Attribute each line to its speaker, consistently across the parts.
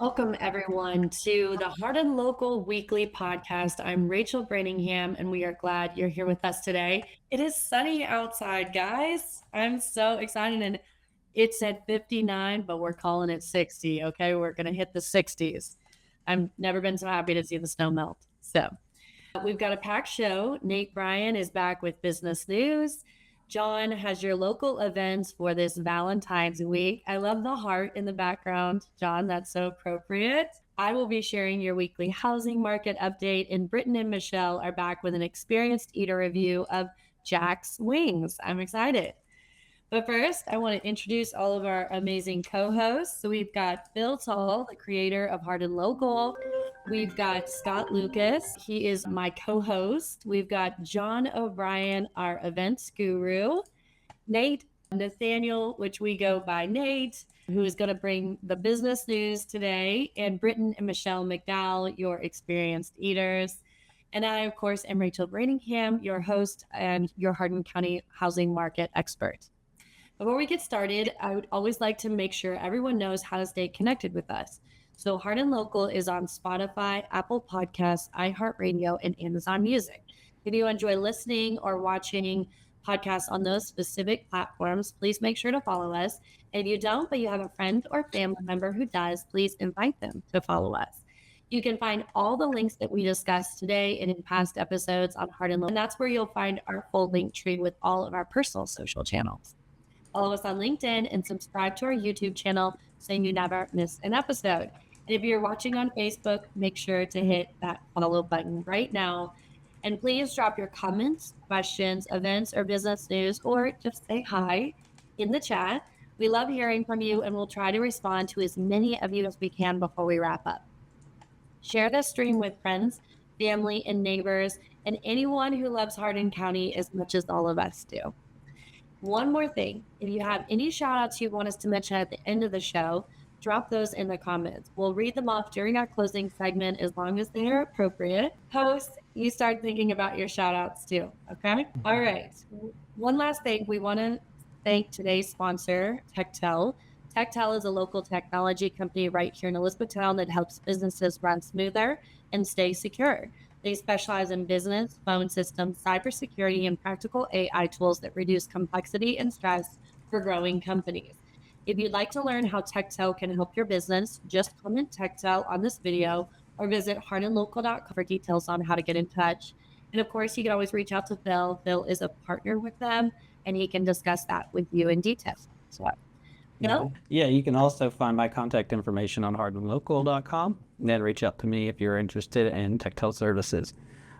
Speaker 1: Welcome, everyone, to the Hardin Local Weekly Podcast. I'm Rachel Brantingham, and we are glad you're here with us today. It is sunny outside, guys. I'm so excited, and it's at 59, but we're calling it 60, okay? We're going to hit the 60s. I've never been so happy to see the snow melt. So we've got a packed show. Nate Bryan is back with business news. Jon has your local events for this Valentine's week. I love the heart in the background, Jon. That's so appropriate. I will be sharing your weekly housing market update, and Britten and Michelle are back with an experienced eater review of Jack's Wings. I'm excited. But first, I want to introduce all of our amazing co-hosts. So we've got Phil Tall, the creator of Hardin Local. We've got Scott Lucas. He is my co-host. We've got Jon O'Brien, our events guru. Nate Nathaniel, which we go by Nate, who is going to bring the business news today. And Britten and Michelle McDowell, your experienced eaters. And I, of course, am Rachel Brantingham, your host and your Hardin County housing market expert. Before we get started, I would always like to make sure everyone knows how to stay connected with us. So Hardin Local is on Spotify, Apple Podcasts, iHeartRadio, and Amazon Music. If you enjoy listening or watching podcasts on those specific platforms, please make sure to follow us. If you don't, but you have a friend or family member who does, please invite them to follow us. You can find all the links that we discussed today and in past episodes on Hardin Local, and that's where you'll find our full link tree with all of our personal social channels. Follow us on LinkedIn and subscribe to our YouTube channel so you never miss an episode. And if you're watching on Facebook, make sure to hit that follow button right now. And please drop your comments, questions, events, or business news, or just say hi in the chat. We love hearing from you, and we'll try to respond to as many of you as we can before we wrap up. Share this stream with friends, family, and neighbors, and anyone who loves Hardin County as much as all of us do. One more thing, if you have any shout outs you want us to mention at the end of the show, drop those in the comments. We'll read them off during our closing segment as long as they are appropriate. Hosts, you start thinking about your shout outs too, okay? All right. One last thing, we want to thank today's sponsor, TekTel. TekTel is a local technology company right here in Elizabethtown that helps businesses run smoother and stay secure. They specialize in business, phone systems, cybersecurity, and practical AI tools that reduce complexity and stress for growing companies. If you'd like to learn how TekTel can help your business, just comment TekTel on this video or visit hardinlocal.com for details on how to get in touch. And of course, you can always reach out to Phil. Phil is a partner with them, and he can discuss that with you in detail. So, Phil?
Speaker 2: Yeah, you can also find my contact information on hardinlocal.com and then reach out to me if you're interested in TekTel services.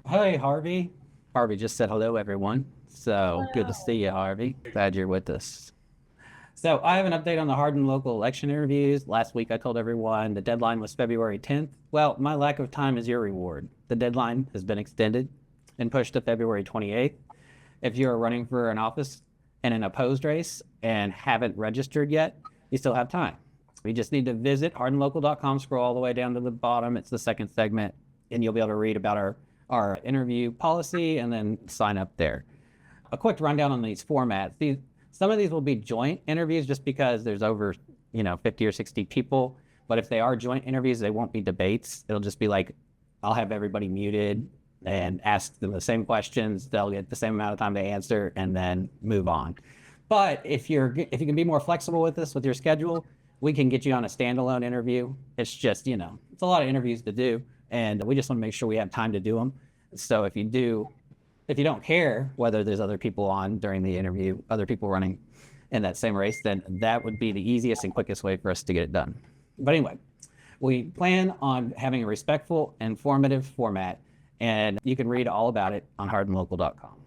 Speaker 2: Hey, Harvey. Harvey just said hello, everyone. So Good to see you, Harvey. Glad you're with us. So I have an update on the Hardin Local election interviews. Last week I told everyone the deadline was February 10th. Well, my lack of time is your reward. The deadline has been extended and pushed to February 28th. If you're running for an office in an opposed race and haven't registered yet, you still have time. You just need to visit hardinlocal.com, scroll all the way down to the bottom. It's the second segment, and you'll be able to read about our interview policy and then sign up there. A quick rundown on these formats. Some of these will be joint interviews just because there's over 50 or 60 people. But if they are joint interviews, they won't be debates. It'll just be like, I'll have everybody muted and ask them the same questions. They'll get the same amount of time to answer and then move on. But if you can be more flexible with this, with your schedule, we can get you on a standalone interview. It's just, it's a lot of interviews to do, and we just want to make sure we have time to do them. So if you don't care whether there's other people on during the interview, other people running in that same race, then that would be the easiest and quickest way for us to get it done. But anyway, we plan on having a respectful, informative format, and you can read all about it on hardinlocal.com.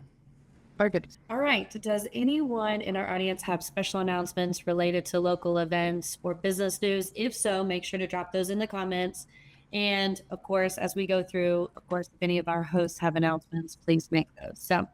Speaker 1: Perfect. All right. Does anyone in our audience have special announcements related to local events or business news? If so, make sure to drop those in the comments. And of course, as we go through, if any of our hosts have announcements, please make those. So,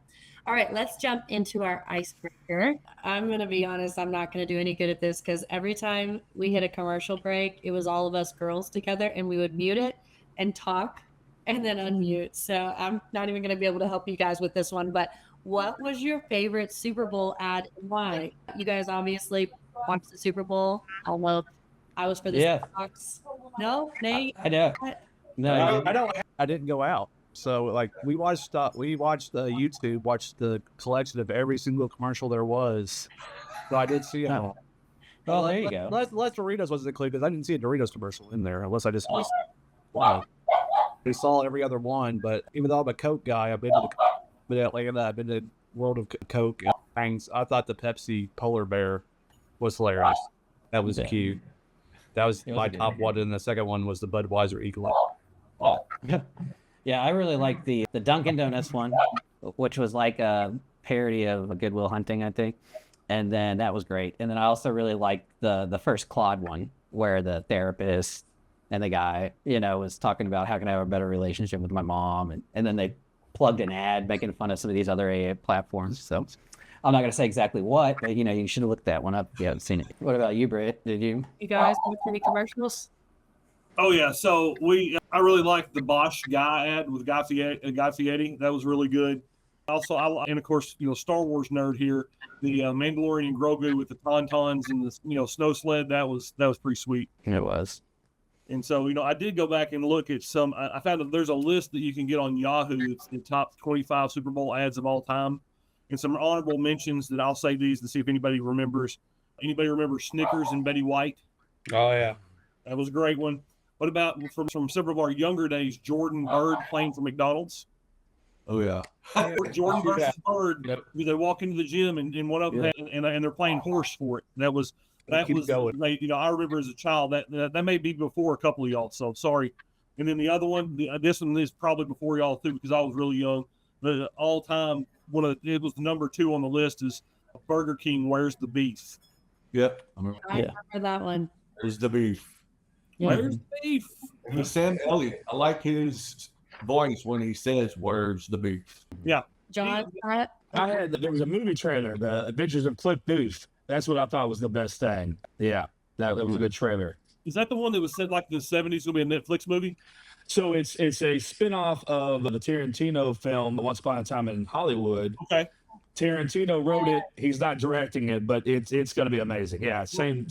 Speaker 1: all right, let's jump into our icebreaker. I'm going to be honest, I'm not going to do any good at this because every time we hit a commercial break, it was all of us girls together and we would mute it and talk and then unmute. So I'm not even going to be able to help you guys with this one, but what was your favorite Super Bowl ad and why? You guys obviously watched the Super Bowl. Although I was for the Seahawks. No, Nate.
Speaker 2: I know. No,
Speaker 3: I didn't go out. So like we watched the YouTube, watched the collection of every single commercial there was. So I did see it.
Speaker 2: Oh. Well, there you go.
Speaker 3: Unless Doritos wasn't included, because I didn't see a Doritos commercial in there, unless I just missed it. Wow. We saw every other one, but even though I'm a Coke guy, I've been to Atlanta, I've been to World of Coke and things. I thought the Pepsi Polar Bear was hilarious. That was cute. That was my top one, and the second one was the Budweiser Eagle.
Speaker 2: Oh. Yeah, I really like the Dunkin' Donuts one, which was like a parody of a Goodwill Hunting, I think. And then that was great. And then I also really liked the first Claude one, where the therapist and the guy, was talking about how can I have a better relationship with my mom. And then they plugged an ad making fun of some of these other AA platforms. So I'm not going to say exactly what, but, you should have looked that one up if you haven't seen it. What about you, Britt? Did you?
Speaker 1: You guys make any commercials?
Speaker 4: Oh yeah, so I really liked the Bosch Guy ad with Guy Fieri. That was really good. Also, and of course, Star Wars nerd here, the Mandalorian Grogu with the tauntauns and the snow sled. That was pretty sweet.
Speaker 2: It was.
Speaker 4: And so I did go back and look at some. I found that there's a list that you can get on Yahoo. It's the top 25 Super Bowl ads of all time, and some honorable mentions that I'll say these and see if anybody remembers. Anybody remember Snickers and Betty White?
Speaker 3: Oh yeah,
Speaker 4: that was a great one. What about from several of our younger days, Jordan Bird playing for McDonald's?
Speaker 3: Oh yeah,
Speaker 4: Jordan versus Bird. Yep. They walk into the gym and one of them and they're playing horse for it. That was I remember as a child that may be before a couple of y'all. So sorry. And then the other one, this one is probably before y'all too because I was really young. The all time it was number 2 on the list is Burger King. Where's the beef?
Speaker 3: Yep,
Speaker 1: I remember that one.
Speaker 3: Where's the beef?
Speaker 1: Yeah.
Speaker 4: Where's the beef?
Speaker 5: And Sam Elliott, I like his voice when he says, "Where's the beef?"
Speaker 4: Yeah,
Speaker 1: John.
Speaker 6: There was a movie trailer, The Adventures of Cliff Booth. That's what I thought was the best thing. Yeah, that was a good trailer.
Speaker 4: Is that the one that was said like in the 70s will be a Netflix movie?
Speaker 6: So it's a spinoff of the Tarantino film Once Upon a Time in Hollywood.
Speaker 4: Okay.
Speaker 6: Tarantino wrote it. He's not directing it, but it's going to be amazing. Yeah, same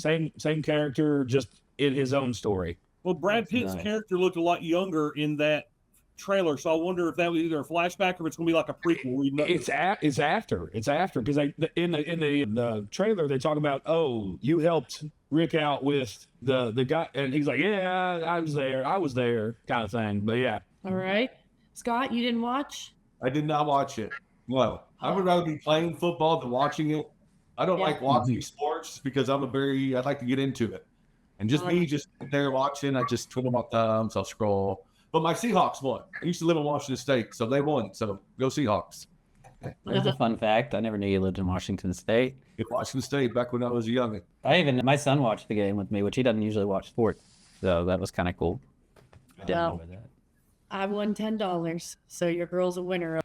Speaker 6: character, just in his own story.
Speaker 4: Well, Brad Pitt's character looked a lot younger in that trailer, so I wonder if that was either a flashback or if it's going to be like a prequel.
Speaker 6: It's after because in the trailer they talk about, oh, you helped Rick out with the guy, and he's like, yeah, I was there, kind of thing. But yeah.
Speaker 1: All right, Scott, you didn't watch?
Speaker 5: I did not watch it. No, I would rather be playing football than watching it. I don't like watching sports because I like to get into it. And just sit there watching, I just twiddle my thumbs, I'll scroll. But my Seahawks won. I used to live in Washington State, so they won. So go Seahawks.
Speaker 2: There's a fun fact. I never knew you lived in Washington State.
Speaker 5: In Washington State back when I was young.
Speaker 2: My son watched the game with me, which he doesn't usually watch sports. So that was kind of cool. I didn't know that.
Speaker 1: I won $10, so your girl's a winner.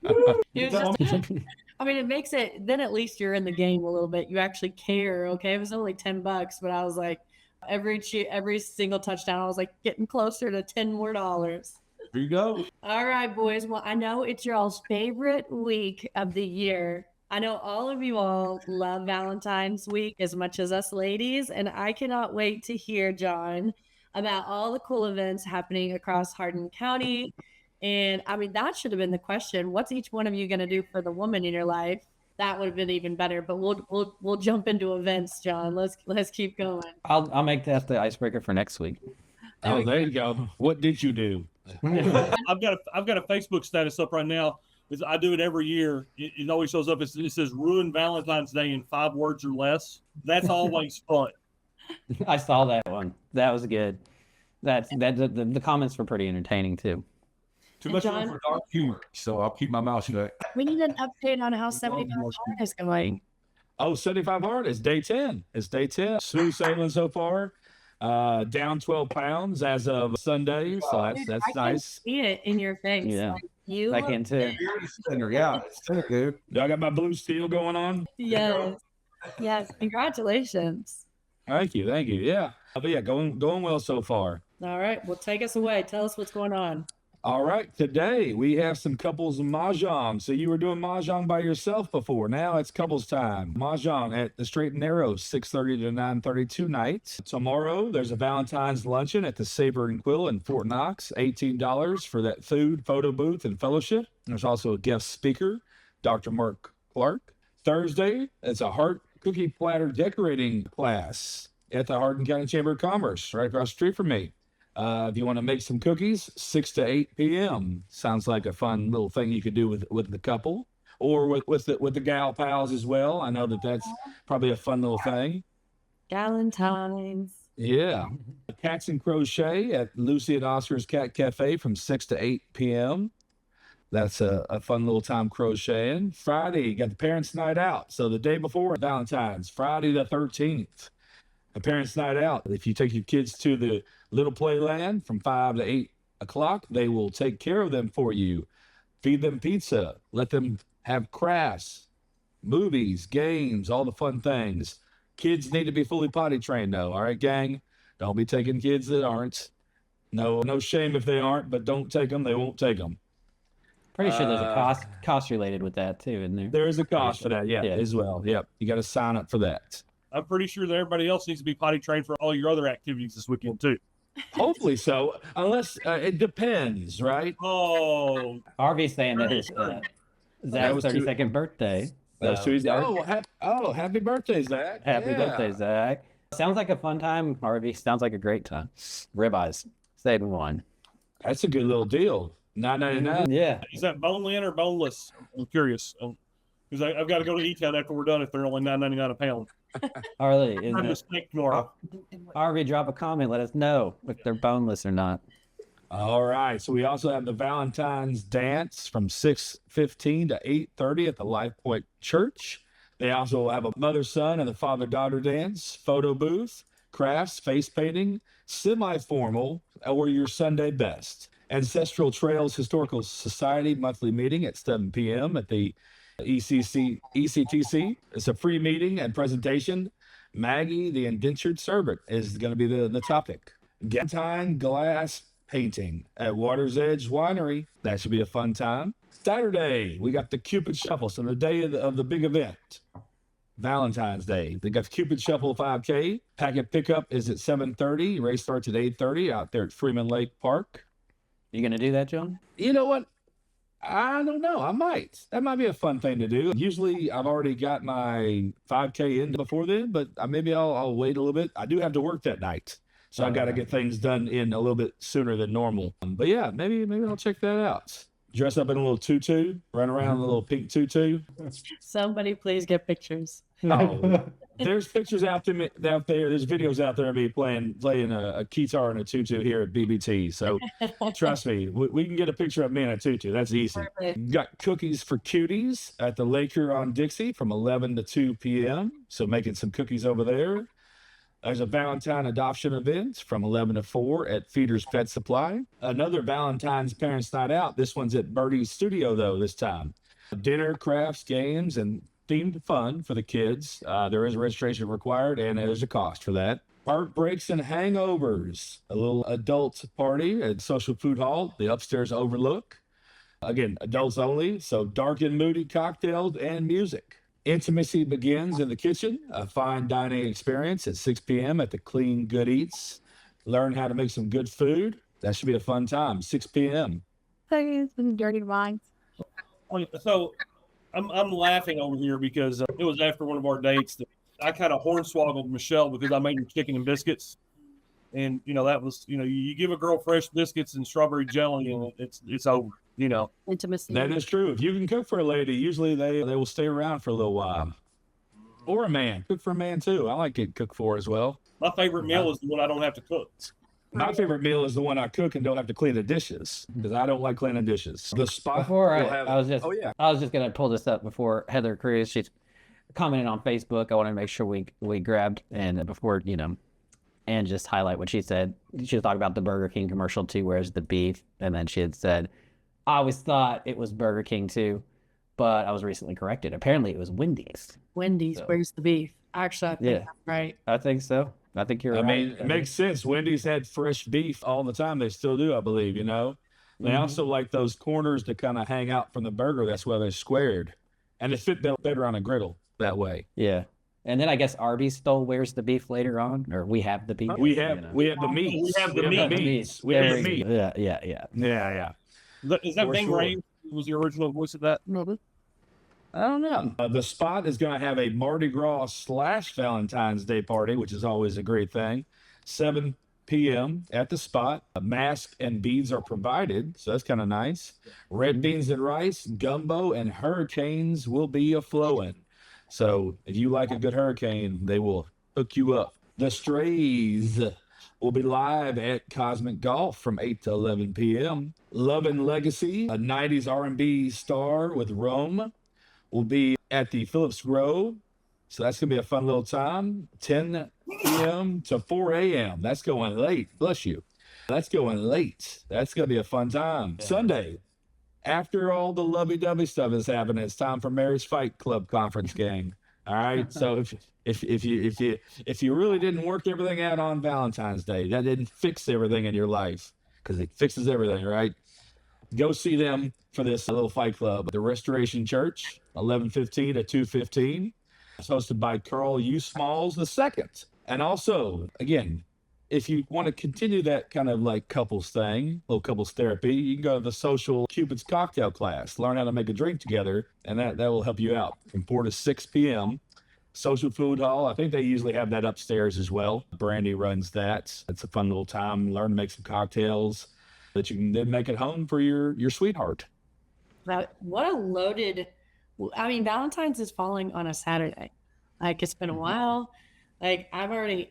Speaker 1: It makes it, then at least you're in the game a little bit. You actually care, okay? It was only $10, but I was like, every single touchdown, I was like getting closer to $10 more.
Speaker 5: Here you go.
Speaker 1: All right, boys. Well, I know it's your all's favorite week of the year. I know all of you all love Valentine's week as much as us ladies, and I cannot wait to hear, John, about all the cool events happening across Hardin County. And that should have been the question. What's each one of you going to do for the woman in your life? That would have been even better, but we'll jump into events, John. Let's keep going.
Speaker 2: I'll make that the icebreaker for next week.
Speaker 6: Oh, there you go. What did you do?
Speaker 4: I've got a Facebook status up right now. I do it every year. It always shows up. It says "Ruin Valentine's Day in 5 words or less." That's always fun.
Speaker 2: I saw that one. That was good. The comments were pretty entertaining too.
Speaker 5: Too much room for dark humor, so I'll keep my mouth shut.
Speaker 1: We need an update on how 75 Hard is going.
Speaker 6: Oh, 75 Hard is day 10. It's day 10. Smooth sailing so far. Down 12 pounds as of Sunday, so that's
Speaker 1: I
Speaker 6: nice.
Speaker 1: Can see it in your face.
Speaker 2: Yeah,
Speaker 1: you.
Speaker 2: I can too.
Speaker 5: Yeah, it's good.
Speaker 6: Do I got my blue steel going on?
Speaker 1: Yes. Congratulations.
Speaker 6: Thank you. Yeah, but yeah, going well so far.
Speaker 1: All right. Well, take us away. Tell us what's going on.
Speaker 6: All right, today we have some couples mahjong. So you were doing mahjong by yourself before. Now it's couples time. Mahjong at the Straight and Narrow, 6:30 to 9:30 tonight. Tomorrow there's a Valentine's luncheon at the Saber and Quill in Fort Knox, $18 for that food, photo booth, and fellowship. There's also a guest speaker, Dr. Mark Clark. Thursday, it's a heart cookie platter decorating class at the Hardin County Chamber of Commerce, right across the street from me. If you want to make some cookies, 6 to 8 p.m. Sounds like a fun little thing you could do with the couple or with the gal pals as well. I know that's probably a fun little thing.
Speaker 1: Valentine's.
Speaker 6: Yeah. Cats and Crochet at Lucy and Oscar's Cat Cafe from 6 to 8 p.m. That's a fun little time crocheting. Friday, you got the Parents' Night Out. So the day before Valentine's, Friday the 13th. A Parents' Night Out. If you take your kids to the Little Playland from 5 to 8 o'clock, they will take care of them for you. Feed them pizza. Let them have crafts, movies, games, all the fun things. Kids need to be fully potty trained, though. All right, gang? Don't be taking kids that aren't. No shame if they aren't, but don't take them. They won't take them.
Speaker 2: Pretty sure there's a cost related with that too, isn't there?
Speaker 6: There is a cost for that, yeah,
Speaker 2: Yeah.
Speaker 6: as well. Yep. You got to sign up for that.
Speaker 4: I'm pretty sure that everybody else needs to be potty trained for all your other activities this weekend too.
Speaker 6: Hopefully so, unless it depends, right?
Speaker 4: Oh,
Speaker 2: Harvey's saying that it's Zach's
Speaker 6: was
Speaker 2: 32nd birthday.
Speaker 6: That's
Speaker 2: So,
Speaker 6: Tuesday. Happy birthday, Zach.
Speaker 2: happy
Speaker 6: Yeah.
Speaker 2: birthday, Zach. Sounds like a fun time, Harvey. Sounds like a great time. Ribeyes, saving one.
Speaker 6: That's a good little deal. $9.99.
Speaker 2: Yeah.
Speaker 4: is that bone in or boneless? I'm curious because I've got to go to E-Town after we're done if they're only $9.99 a pound.
Speaker 2: Harley,
Speaker 4: I'm
Speaker 2: isn't
Speaker 4: a
Speaker 2: it?
Speaker 4: steak tomorrow.
Speaker 2: Harvey, drop a comment. Let us know if they're boneless or not.
Speaker 6: All right. So we also have the Valentine's dance from 6:15 to 8:30 at the Life Point Church. They also have a mother-son and a father-daughter dance, photo booth, crafts, face painting, semi-formal, or your Sunday best. Ancestral Trails Historical Society monthly meeting at 7 p.m. at the ECTC. It's a free meeting and presentation. Maggie, the indentured servant, is going to be the topic. Valentine glass painting at Water's Edge Winery. That should be a fun time. Saturday, we got the Cupid Shuffle. So the day of the big event, Valentine's Day. They got the Cupid Shuffle 5K. Packet pickup is at 7:30. Race starts at 8:30 out there at Freeman Lake Park.
Speaker 2: You gonna do that, John?
Speaker 6: You know what? I don't know. I might. That might be a fun thing to do. Usually, I've already got my 5K in before then, but maybe I'll wait a little bit. I do have to work that night, so I got to get things done in a little bit sooner than normal. But yeah, maybe I'll check that out. Dress up in a little tutu, run around in a little pink tutu.
Speaker 1: Somebody please get pictures.
Speaker 6: Oh, there's pictures out there. There's videos out there of me playing a guitar in a tutu here at BBT. So trust me, we can get a picture of me in a tutu. That's easy.
Speaker 1: Perfect.
Speaker 6: Got cookies for cuties at the Lake Huron Dixie from 11 to 2 p.m. So making some cookies over there. There's a Valentine adoption event from 11 to 4 at Feeder's Pet Supply. Another Valentine's Parents' Night Out. This one's at Birdie's Studio, though, this time. Dinner, crafts, games, and themed fun for the kids. There is registration required, and there's a cost for that. Heartbreaks and Hangovers, a little adult party at Social Food Hall, the upstairs overlook. Again, adults only, so dark and moody cocktails and music. Intimacy begins in the kitchen, a fine dining experience at 6 p.m. at the Clean Good Eats. Learn how to make some good food. That should be a fun time, 6 p.m.
Speaker 7: Some dirty wines.
Speaker 4: So I'm laughing over here because it was after one of our dates that I kind of hornswoggled Michelle because I made her chicken and biscuits. And, that was, you give a girl fresh biscuits and strawberry jelly and it's over,
Speaker 1: Intimacy.
Speaker 6: That is true. If you can cook for a lady, usually they will stay around for a little while. Or a man. Cook for a man, too. I like getting cooked for as well.
Speaker 4: My favorite meal is the one I don't have to cook.
Speaker 6: My favorite meal is the one I cook and don't have to clean the dishes because I don't like cleaning dishes. The spot
Speaker 2: Before
Speaker 6: will have-
Speaker 2: I was just,
Speaker 6: Oh, yeah.
Speaker 2: I was just gonna pull this up before Heather Cruz. She's commented on Facebook. I want to make sure we grabbed and before and just highlight what she said. She was talking about the Burger King commercial too, where's the beef, and then she had said, "I always thought it was Burger King too, but I was recently corrected. Apparently, it was Wendy's."
Speaker 1: Wendy's,
Speaker 2: So-
Speaker 1: where's the beef? Actually, I think
Speaker 2: Yeah.
Speaker 1: that's right.
Speaker 2: I think so. I think you're
Speaker 6: I
Speaker 2: right.
Speaker 6: mean, it makes sense. Wendy's had fresh beef all the time. They still do, I believe, They also like those corners to kind of hang out from the burger. That's why they're squared. And they fit better on a griddle that way.
Speaker 2: Yeah. And then I guess Arby's still wears the beef later on, or we have the beef.
Speaker 6: We have the meats.
Speaker 4: We have the meats.
Speaker 6: We have the meat.
Speaker 2: Yeah.
Speaker 4: Is that
Speaker 6: For
Speaker 4: Bing
Speaker 6: sure.
Speaker 4: Rain? Was the original voice of that?
Speaker 7: Maybe.
Speaker 6: I don't know. The spot is going to have a Mardi Gras / Valentine's Day party, which is always a great thing. 7 p.m. at the spot. A mask and beads are provided, so that's kind of nice. Red beans and rice, gumbo, and hurricanes will be a-flowing. So if you like a good hurricane, they will hook you up. The Strays will be live at Cosmic Golf from 8 to 11 p.m. Love and Legacy, a 90s R&B star with Rome, will be at the Phillips Grove. So that's going to be a fun little time. 10 p.m. to 4 a.m. That's going late. Bless you. That's going late. That's going to be a fun time. Yeah. Sunday, after all the lovey-dovey stuff is happening, it's time for Mary's Fight Club conference gang. All right. So if you really didn't work everything out on Valentine's Day, that didn't fix everything in your life, because it fixes everything, right? Go see them for this little fight club at the Restoration Church, 11:15 to 2:15. It's hosted by Carl U. Smalls II. And also, again, if you want to continue that kind of like couples thing, little couples therapy, you can go to the social Cupid's cocktail class, learn how to make a drink together, and that will help you out from 4 to 6 p.m. Social food hall, I think they usually have that upstairs as well. Brandy runs that. It's a fun little time. Learn to make some cocktails that you can then make at home for your sweetheart.
Speaker 1: What a loaded, I mean, Valentine's is falling on a Saturday. Like, it's been a while. Like,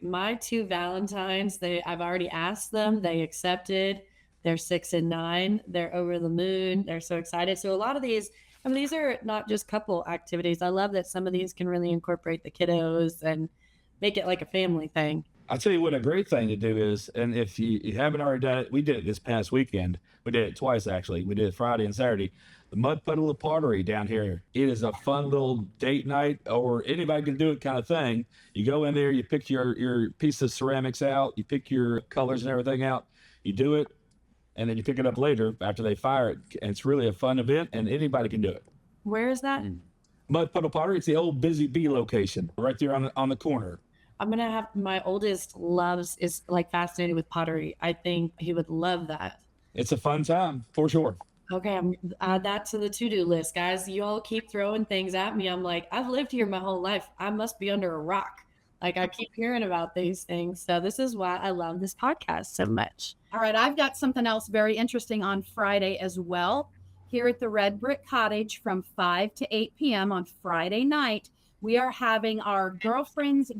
Speaker 1: my 2 Valentines, I've already asked them, they accepted. They're 6 and 9. They're over the moon. They're so excited. So a lot of these, I mean, these are not just couple activities. I love that some of these can really incorporate the kiddos and make it like a family thing.
Speaker 6: I'll tell you what a great thing to do is, and if you haven't already done it, we did it this past weekend. We did it twice, actually. We did it Friday and Saturday. The Mud Puddle of Pottery down here. It is a fun little date night, or anybody can do it kind of thing. You go in there, you pick your piece of ceramics out, you pick your colors and everything out, you do it, and then you pick it up later after they fire it. And it's really a fun event, and anybody can do it.
Speaker 1: Where is that?
Speaker 6: Mud Puddle Pottery. It's the old Busy Bee location right there on the corner.
Speaker 1: I'm going to have, my oldest is like fascinated with pottery. I think he would love that.
Speaker 6: It's a fun time for sure.
Speaker 1: Okay, I'm add that to the to-do list, guys. You all keep throwing things at me. I'm like, I've lived here my whole life. I must be under a rock. Like, I keep hearing about these things. So this is why I love this podcast so much.
Speaker 8: All right, I've got something else very interesting on Friday as well. Here at the Red Brick Cottage from 5 to 8 p.m. on Friday night, we are having our Girlfriends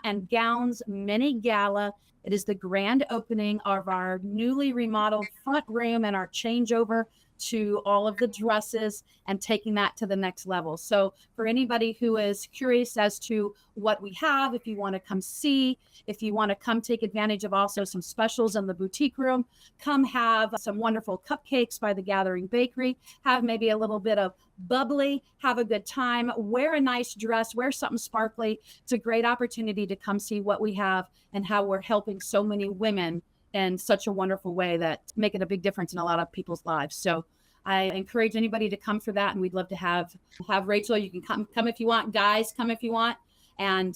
Speaker 8: and Gowns mini gala. It is the grand opening of our newly remodeled front room and our changeover to all of the dresses and taking that to the next level. So for anybody who is curious as to what we have, if you want to come see, if you want to come take advantage of also some specials in the boutique room, come have some wonderful cupcakes by the Gathering Bakery, have maybe a little bit of bubbly, have a good time, wear a nice dress, wear something sparkly. It's a great opportunity to come see what we have and how we're helping so many women in such a wonderful way that's making a big difference in a lot of people's lives. So I encourage anybody to come for that. And we'd love to have Rachel. You can come if you want, guys, come if you want, and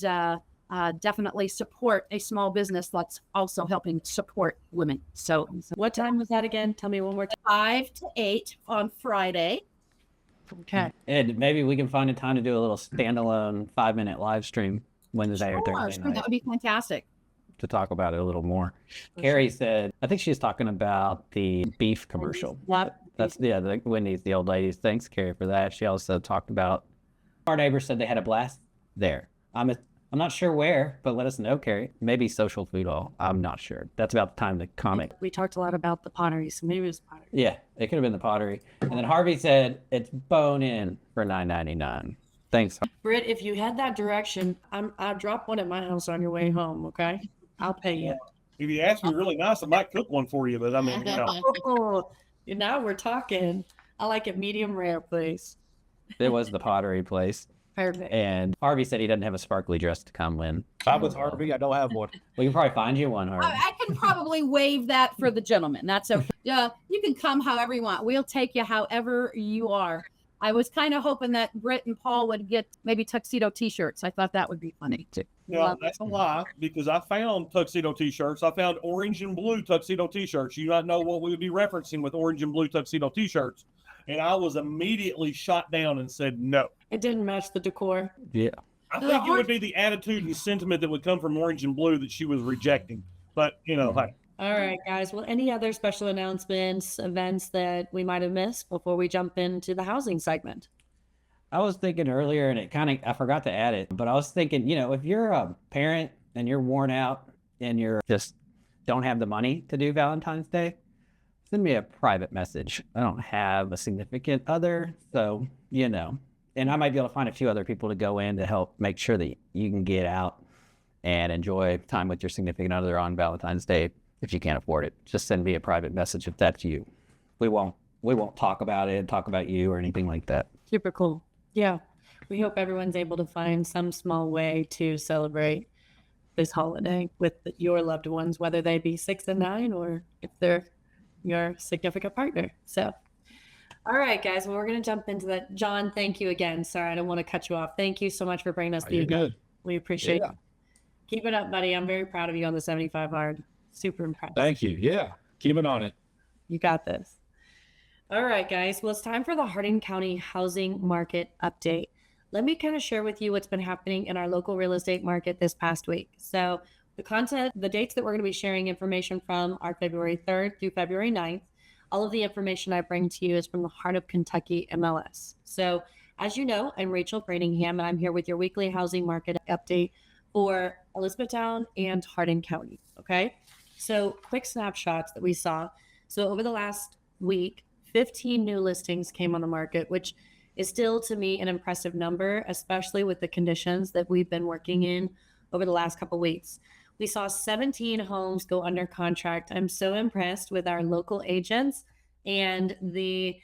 Speaker 8: definitely support a small business that's also helping support women. So
Speaker 1: what time was that again? Tell me one more time.
Speaker 8: 5 to 8 on Friday.
Speaker 1: Okay.
Speaker 2: And maybe we can find a time to do a little standalone 5-minute live stream Wednesday or Thursday night.
Speaker 8: That would be fantastic.
Speaker 2: To talk about it a little more. Carrie said, I think she's talking about the beef commercial.
Speaker 1: What?
Speaker 2: That's the Wendy's, the old ladies. Thanks, Carrie, for that. She also talked about, our neighbor said they had a blast there. I'm not sure where, but let us know, Carrie. Maybe social food hall. I'm not sure. That's about the time the comic.
Speaker 1: We talked a lot about the pottery, so maybe it was pottery.
Speaker 2: Yeah, it could have been the pottery. And then Harvey said it's bone in for $9.99. Thanks.
Speaker 1: Britt, if you head that direction, I'll drop one at my house on your way home, okay? I'll pay you.
Speaker 4: If you ask me really nice, I might cook one for you, but I mean, you know.
Speaker 1: Oh, now we're talking. I like it medium rare, please.
Speaker 2: It was the pottery place.
Speaker 1: Perfect.
Speaker 2: And Harvey said he doesn't have a sparkly dress to come in.
Speaker 3: I'm with Harvey. I don't have one.
Speaker 2: We can probably find you one, Harvey.
Speaker 8: I can probably waive that for the gentleman. That's okay. Yeah, you can come however you want. We'll take you however you are. I was kind of hoping that Britt and Paul would get maybe tuxedo T-shirts. I thought that would be funny.
Speaker 4: No, that's a lie because I found tuxedo T-shirts. I found orange and blue tuxedo T-shirts. You not know what we would be referencing with orange and blue tuxedo T-shirts. And I was immediately shot down and said no.
Speaker 1: It didn't match the decor.
Speaker 2: Yeah.
Speaker 4: I think it would be the attitude and sentiment that would come from orange and blue that she was rejecting. But, hey.
Speaker 1: All right, guys. Well, any other special announcements, events that we might have missed before we jump into the housing segment?
Speaker 2: I was thinking earlier, and I forgot to add it, but I was thinking, if you're a parent and you're worn out and you're just don't have the money to do Valentine's Day, send me a private message. I don't have a significant other, so, and I might be able to find a few other people to go in to help make sure that you can get out and enjoy time with your significant other on Valentine's Day. If you can't afford it, just send me a private message if that's you. We won't talk about it, talk about you or anything like that.
Speaker 1: Super cool. Yeah. We hope everyone's able to find some small way to celebrate this holiday with your loved ones, whether they be 6 and 9 or if they're your significant partner. So, all right, guys, well, we're going to jump into that. Jon, thank you again. Sorry, I don't want to cut you off. Thank you so much for bringing us the event.
Speaker 6: Good.
Speaker 1: We appreciate it. Keep it up, buddy. I'm very proud of you on the 75 hard. Super impressed.
Speaker 6: Thank you. Yeah. Keep it on it.
Speaker 1: You got this. All right, guys. Well, it's time for the Hardin County housing market update. Let me kind of share with you what's been happening in our local real estate market this past week. So the dates that we're going to be sharing information from are February 3rd through February 9th. All of the information I bring to you is from the Heart of Kentucky MLS. So as you know, I'm Rachel Brantingham, and I'm here with your weekly housing market update for Elizabethtown and Hardin County. Okay. So quick snapshots that we saw. So over the last week, 15 new listings came on the market, which is still to me an impressive number, especially with the conditions that we've been working in over the last couple of weeks. We saw 17 homes go under contract. I'm so impressed with our local agents and the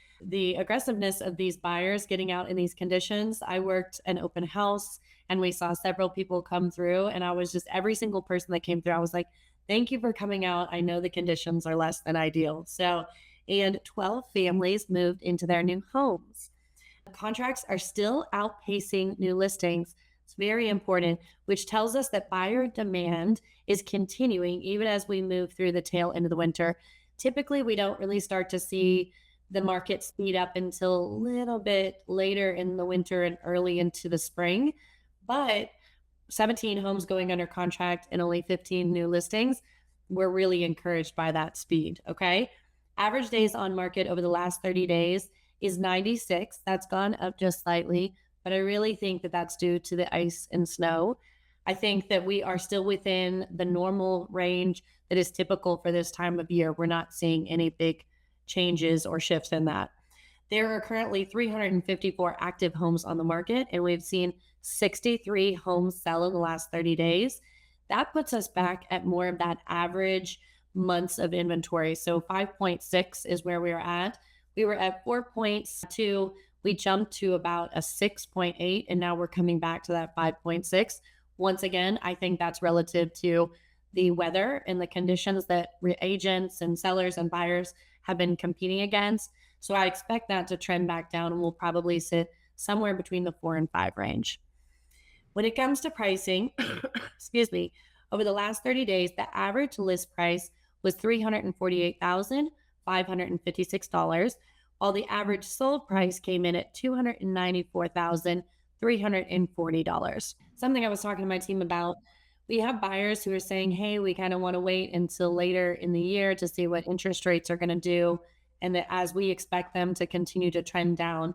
Speaker 1: aggressiveness of these buyers getting out in these conditions. I worked an open house and we saw several people come through, and I was just, every single person that came through, I was like, thank you for coming out. I know the conditions are less than ideal. So, and 12 families moved into their new homes. Contracts are still outpacing new listings. It's very important, which tells us that buyer demand is continuing even as we move through the tail end of the winter. Typically, we don't really start to see the market speed up until a little bit later in the winter and early into the spring. But 17 homes going under contract and only 15 new listings, we're really encouraged by that speed, okay? Average days on market over the last 30 days is 96. That's gone up just slightly, but I really think that that's due to the ice and snow. I think that we are still within the normal range that is typical for this time of year. We're not seeing any big changes or shifts in that. There are currently 354 active homes on the market, and we've seen 63 homes sell in the last 30 days. That puts us back at more of that average months of inventory. So 5.6 is where we are at. We were at 4.2. We jumped to about a 6.8, and now we're coming back to that 5.6. Once again, I think that's relative to the weather and the conditions that agents and sellers and buyers have been competing against. So I expect that to trend back down, and we'll probably sit somewhere between the 4 and 5 range. When it comes to pricing, excuse me, over the last 30 days, the average list price was $348,556, while the average sold price came in at $294,340. Something I was talking to my team about, we have buyers who are saying, hey, we kind of want to wait until later in the year to see what interest rates are going to do, and that as we expect them to continue to trend down.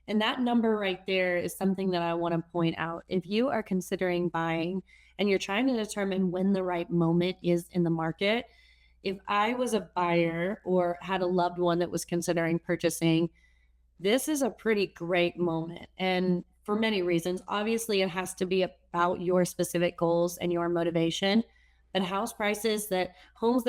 Speaker 1: And that number right there is something that I want to point out. If you are considering buying and you're trying to determine when the right moment is in the market, if I was a buyer or had a loved one that was considering purchasing, this is a pretty great moment. And for many reasons, obviously it has to be about your specific goals and your motivation. But homes that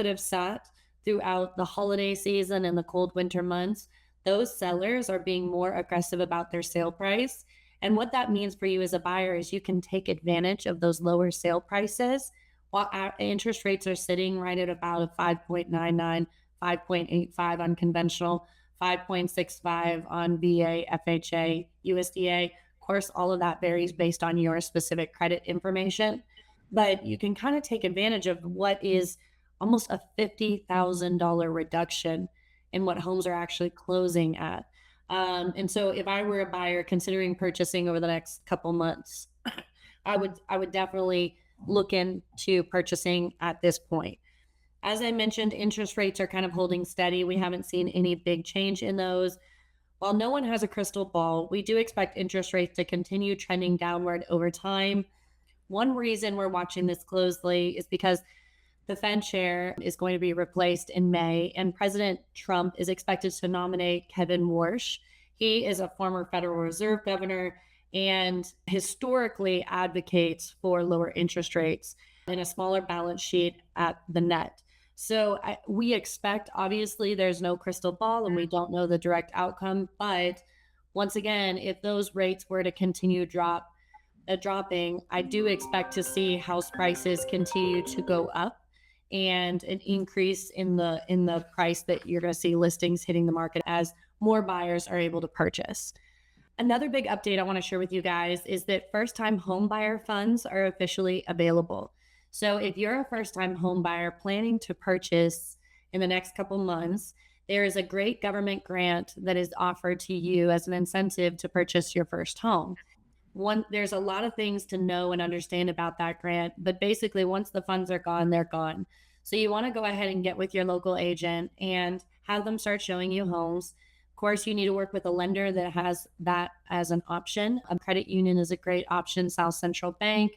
Speaker 1: have sat throughout the holiday season and the cold winter months, those sellers are being more aggressive about their sale price. And what that means for you as a buyer is you can take advantage of those lower sale prices while our interest rates are sitting right at about a 5.99, 5.85 on conventional, 5.65 on VA, FHA, USDA. Of course, all of that varies based on your specific credit information, but you can kind of take advantage of what is almost a $50,000 reduction in what homes are actually closing at. And so if I were a buyer considering purchasing over the next couple months, I would definitely look into purchasing at this point. As I mentioned, interest rates are kind of holding steady. We haven't seen any big change in those. While no one has a crystal ball, we do expect interest rates to continue trending downward over time. One reason we're watching this closely is because the Fed chair is going to be replaced in May, and President Trump is expected to nominate Kevin Warsh. He is a former Federal Reserve governor and historically advocates for lower interest rates and a smaller balance sheet at the net. So we expect, obviously, there's no crystal ball and we don't know the direct outcome. But once again, if those rates were to continue dropping, I do expect to see house prices continue to go up and an increase in the price that you're going to see listings hitting the market as more buyers are able to purchase. Another big update I want to share with you guys is that first-time home buyer funds are officially available. So if you're a first-time home buyer planning to purchase in the next couple months, there is a great government grant that is offered to you as an incentive to purchase your first home. There's a lot of things to know and understand about that grant, but basically once the funds are gone, they're gone. So you want to go ahead and get with your local agent and have them start showing you homes. Of course, you need to work with a lender that has that as an option. A credit union is a great option, South Central Bank.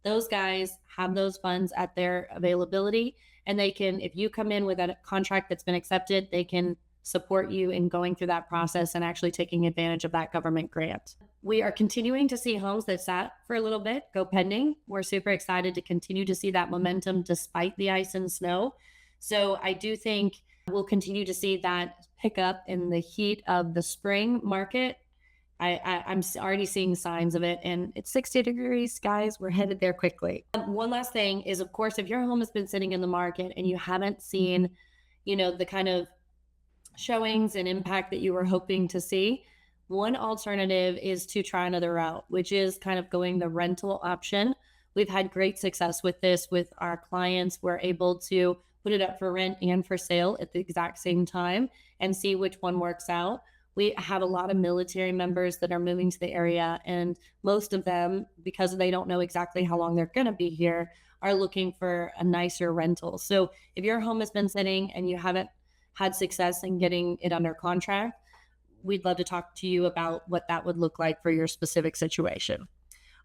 Speaker 1: Those guys have those funds at their availability, and they can, if you come in with a contract that's been accepted, they can support you in going through that process and actually taking advantage of that government grant. We are continuing to see homes that sat for a little bit go pending. We're super excited to continue to see that momentum despite the ice and snow. So I do think we'll continue to see that pick up in the heat of the spring market. I'm already seeing signs of it, and it's 60 degrees, guys. We're headed there quickly. One last thing is, of course, if your home has been sitting in the market and you haven't seen, the kind of showings and impact that you were hoping to see, one alternative is to try another route, which is kind of going the rental option. We've had great success with this with our clients. We're able to put it up for rent and for sale at the exact same time and see which one works out. We have a lot of military members that are moving to the area, and most of them, because they don't know exactly how long they're going to be here, are looking for a nicer rental. So if your home has been sitting and you haven't had success in getting it under contract, we'd love to talk to you about what that would look like for your specific situation.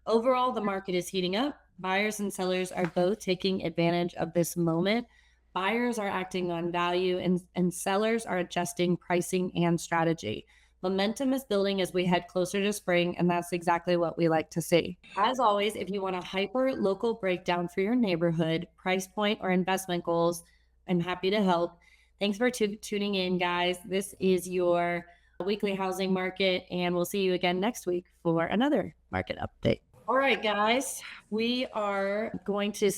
Speaker 1: Overall, the market is heating up. Buyers and sellers are both taking advantage of this moment. Buyers are acting on value and sellers are adjusting pricing and strategy. Momentum is building as we head closer to spring, and that's exactly what we like to see. As always, if you want a hyper local breakdown for your neighborhood, price point, or investment goals, I'm happy to help. Thanks for tuning in, guys. This is your weekly housing market, and we'll see you again next week for another market update. All right, guys, we are going to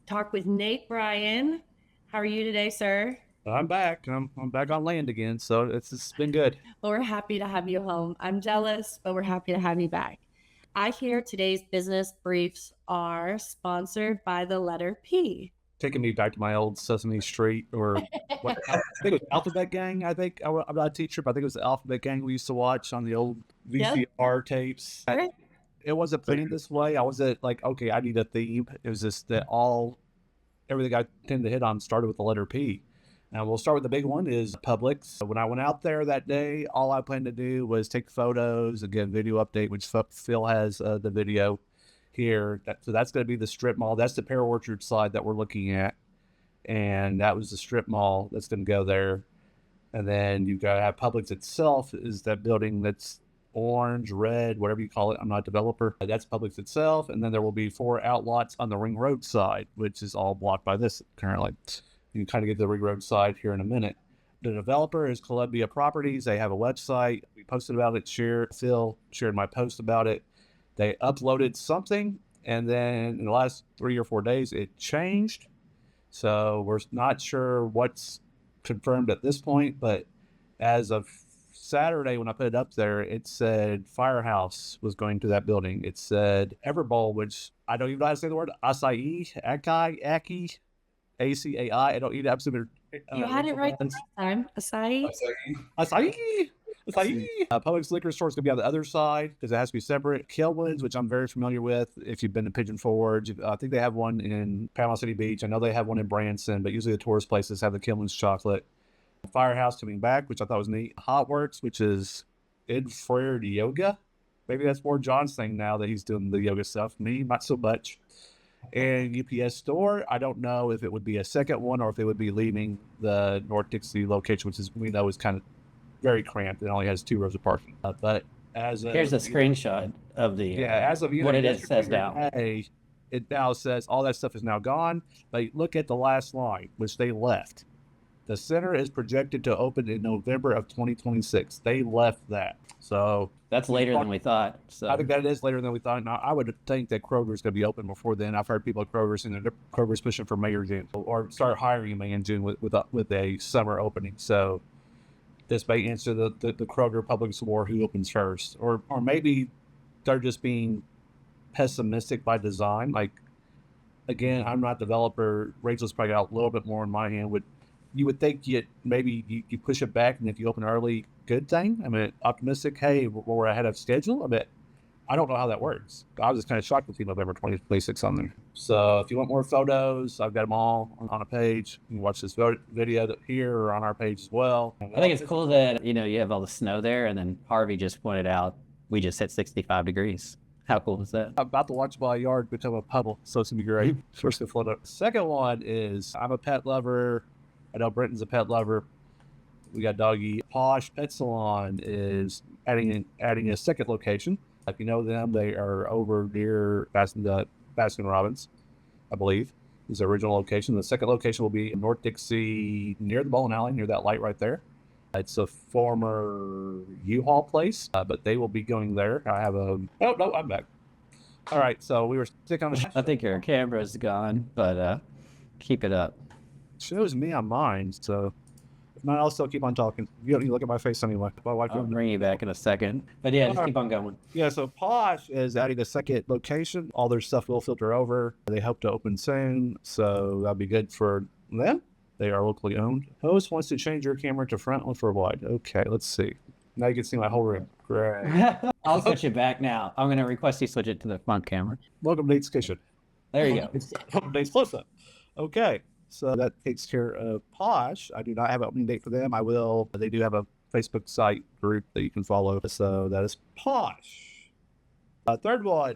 Speaker 1: talk with Nate Bryan. How are you today, sir?
Speaker 3: I'm back. I'm back on land again, so it's been good.
Speaker 1: Well, we're happy to have you home. I'm jealous, but we're happy to have you back. I hear today's business briefs are sponsored by the letter P.
Speaker 3: Taking me back to my old Sesame Street, or what, I think it was Alphabet Gang. I'm not a teacher, but I think it was the Alphabet Gang we used to watch on the old VCR tapes.
Speaker 1: Right.
Speaker 3: It wasn't planned this way. I wasn't like, okay, I need a theme. It was just that everything I tend to hit on started with the letter P. Now we'll start with the big one is Publix. When I went out there that day, all I planned to do was take photos, again, video update, which Phil has the video here. So that's going to be the strip mall. That's the Pear Orchard side that we're looking at. And that was the strip mall that's going to go there. And then you've got to have Publix itself is that building that's orange, red, whatever you call it. I'm not a developer. That's Publix itself. And then there will be 4 outlots on the Ring Road side, which is all blocked by this currently. You can kind of get to the Ring Road side here in a minute. The developer is Columbia Properties. They have a website. We posted about it. Phil shared my post about it. They uploaded something, and then in the last 3 or 4 days, it changed. So we're not sure what's confirmed at this point, but as of Saturday, when I put it up there, it said Firehouse was going to that building. It said Everbowl, which I don't even know how to say the word. Acai, Aki, ACAI. I don't even have some.
Speaker 1: You had it right the first time. Acai.
Speaker 3: Acai. Publix liquor store is going to be on the other side because it has to be separate. Kilwins, which I'm very familiar with if you've been to Pigeon Forge. I think they have one in Panama City Beach. I know they have one in Branson, but usually the tourist places have the Kilwins chocolate. Firehouse coming back, which I thought was neat. Hotworks, which is infrared yoga. Maybe that's more John's thing now that he's doing the yoga stuff. Me, not so much. And UPS store, I don't know if it would be a second one or if they would be leaving the North Dixie location, which is, we know, is kind of very cramped. It only has 2 rows of parking. But as of,
Speaker 2: Here's a screenshot of the
Speaker 3: as of
Speaker 2: what it is says now.
Speaker 3: It now says all that stuff is now gone. But look at the last line, which they left. The center is projected to open in November of 2026. They left that. So
Speaker 2: That's later than we thought. So
Speaker 3: I think that is later than we thought. Now, I would think that Kroger's going to be open before then. I've heard people at Kroger's saying that Kroger's pushing for May or June, or start hiring in May and June with a summer opening. So this may answer the Kroger Publix war, who opens first, or maybe they're just being pessimistic by design. Like, again, I'm not a developer. Rachel's probably got a little bit more in my hand. You would think you push it back, and if you open early, good thing. I mean, optimistic. Hey, we're ahead of schedule. I mean, I don't know how that works. I was just kind of shocked to see November 2026 on there. So if you want more photos, I've got them all on a page. You can watch this video here or on our page as well.
Speaker 2: I think it's cool that, you have all the snow there, and then Harvey just pointed out we just hit 65 degrees. How cool is that?
Speaker 3: I'm about to watch my yard become a puddle, so it's going to be great. First, second one is I'm a pet lover. I know Britton's a pet lover. We got doggy. Pawsh Pet Salon is adding a second location. If you know them, they are over near Baskin Robbins, I believe, is the original location. The second location will be in North Dixie, near the bowling alley, near that light right there. It's a former U-Haul place, but they will be going there. I have a... Oh, no, I'm back. All right, so we were sticking on the...
Speaker 2: I think your camera's gone, but keep it up.
Speaker 3: Shows me on mine, so... If not, I'll still keep on talking. You don't need to look at my face anyway.
Speaker 2: I'll bring you back in a second. But yeah, just keep on going.
Speaker 3: Yeah, so Pawsh is adding a second location. All their stuff will filter over. They hope to open soon, so that'll be good for them. They are locally owned. Host wants to change your camera to front or for wide. Okay, let's see. Now you can see my whole room. Great.
Speaker 2: I'll switch it back now. I'm going to request you switch it to the front camera.
Speaker 3: Welcome to Nate's Kitchen.
Speaker 2: There you go.
Speaker 3: Welcome to Nate's Close-Up. Okay. So that takes care of Pawsh. I do not have an opening date for them. I will. They do have a Facebook site group that you can follow. So that is Pawsh. Third one,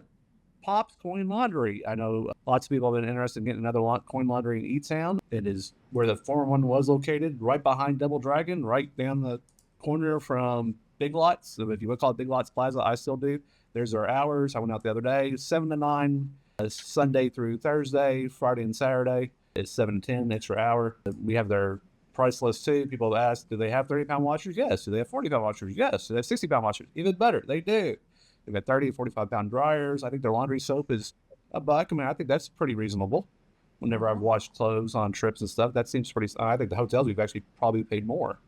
Speaker 3: Pop's Coin Laundry. I know lots of people have been interested in getting another coin laundry in E-Town. It is where the former one was located, right behind Double Dragon, right down the corner from Big Lots. So if you would call it Big Lots Plaza, I still do. There's our hours. I went out the other day, 7 to 9, Sunday through Thursday, Friday and Saturday. It's 7 to 10 extra hour. We have their price list too. People have asked, do they have 30-pound washers? Yes. Do they have 40-pound washers? Yes. Do they have 60-pound washers? Even better, they do. They've got 30 and 45-pound dryers. I think their laundry soap is $1. I mean, I think that's pretty reasonable. Whenever I've washed clothes on trips and stuff, that seems pretty. I think the hotels we've actually probably paid more.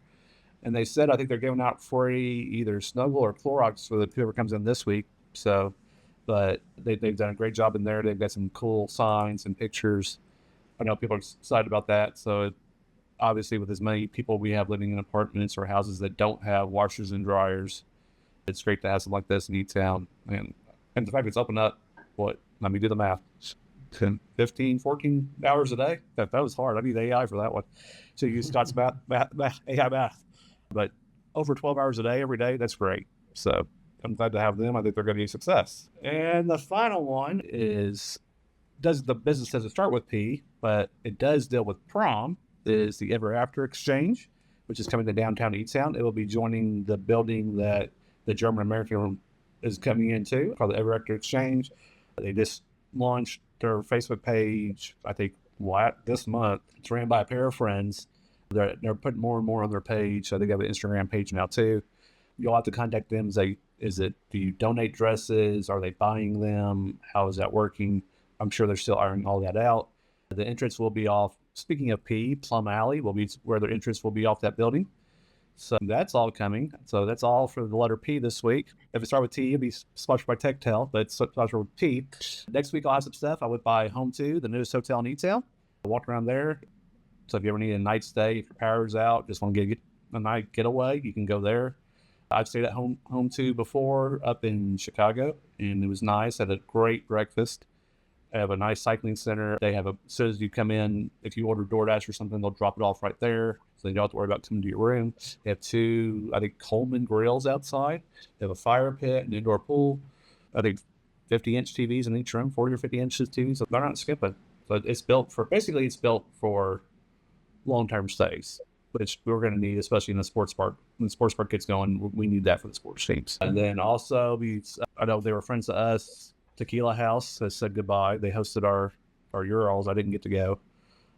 Speaker 3: And they said, I think they're giving out free either Snuggle or Clorox for whoever comes in this week. So, but they've done a great job in there. They've got some cool signs and pictures. I know people are excited about that. So obviously with as many people we have living in apartments or houses that don't have washers and dryers, it's great to have something like this in E-Town. And the fact it's open up, let me do the math, 10, 15, 14 hours a day. That was hard. I need AI for that one. So you use Scott's AI math. But over 12 hours a day, every day, that's great. So I'm glad to have them. I think they're going to be a success. And the final one the business doesn't start with P, but it does deal with prom, is the Ever After Exchange, which is coming to downtown E-Town. It will be joining the building that the German American is coming into, called the Ever After Exchange. They just launched their Facebook page, I think, this month. It's ran by a pair of friends. They're putting more and more on their page. So they have an Instagram page now too. You'll have to contact them. Do you donate dresses? Are they buying them? How is that working? I'm sure they're still ironing all that out. The entrance will be off, speaking of P, Plum Alley will be where the entrance will be off that building. So that's all coming. So that's all for the letter P this week. If it starts with T, it'll be sponsored by TekTel, but it's sponsored with P. Next week, I'll have some stuff. I went by Home 2, the newest hotel in E-Town. I walked around there. So if you ever need a night stay, if your power's out, just want to get a night getaway, you can go there. I've stayed at Home 2 before up in Chicago, and it was nice. Had a great breakfast. They have a nice cycling center. They have as soon as you come in, if you order DoorDash or something, they'll drop it off right there. So you don't have to worry about coming to your room. They have 2, I think, Coleman grills outside. They have a fire pit, an indoor pool. I think 50-inch TVs in each room, 40 or 50 inches TVs. So they're not skipping. So it's built for long-term stays, which we're going to need, especially in the sports park. When the sports park gets going, we need that for the sports teams. And then also, I know they were friends to us. Tequila House has said goodbye. They hosted our Urals. I didn't get to go,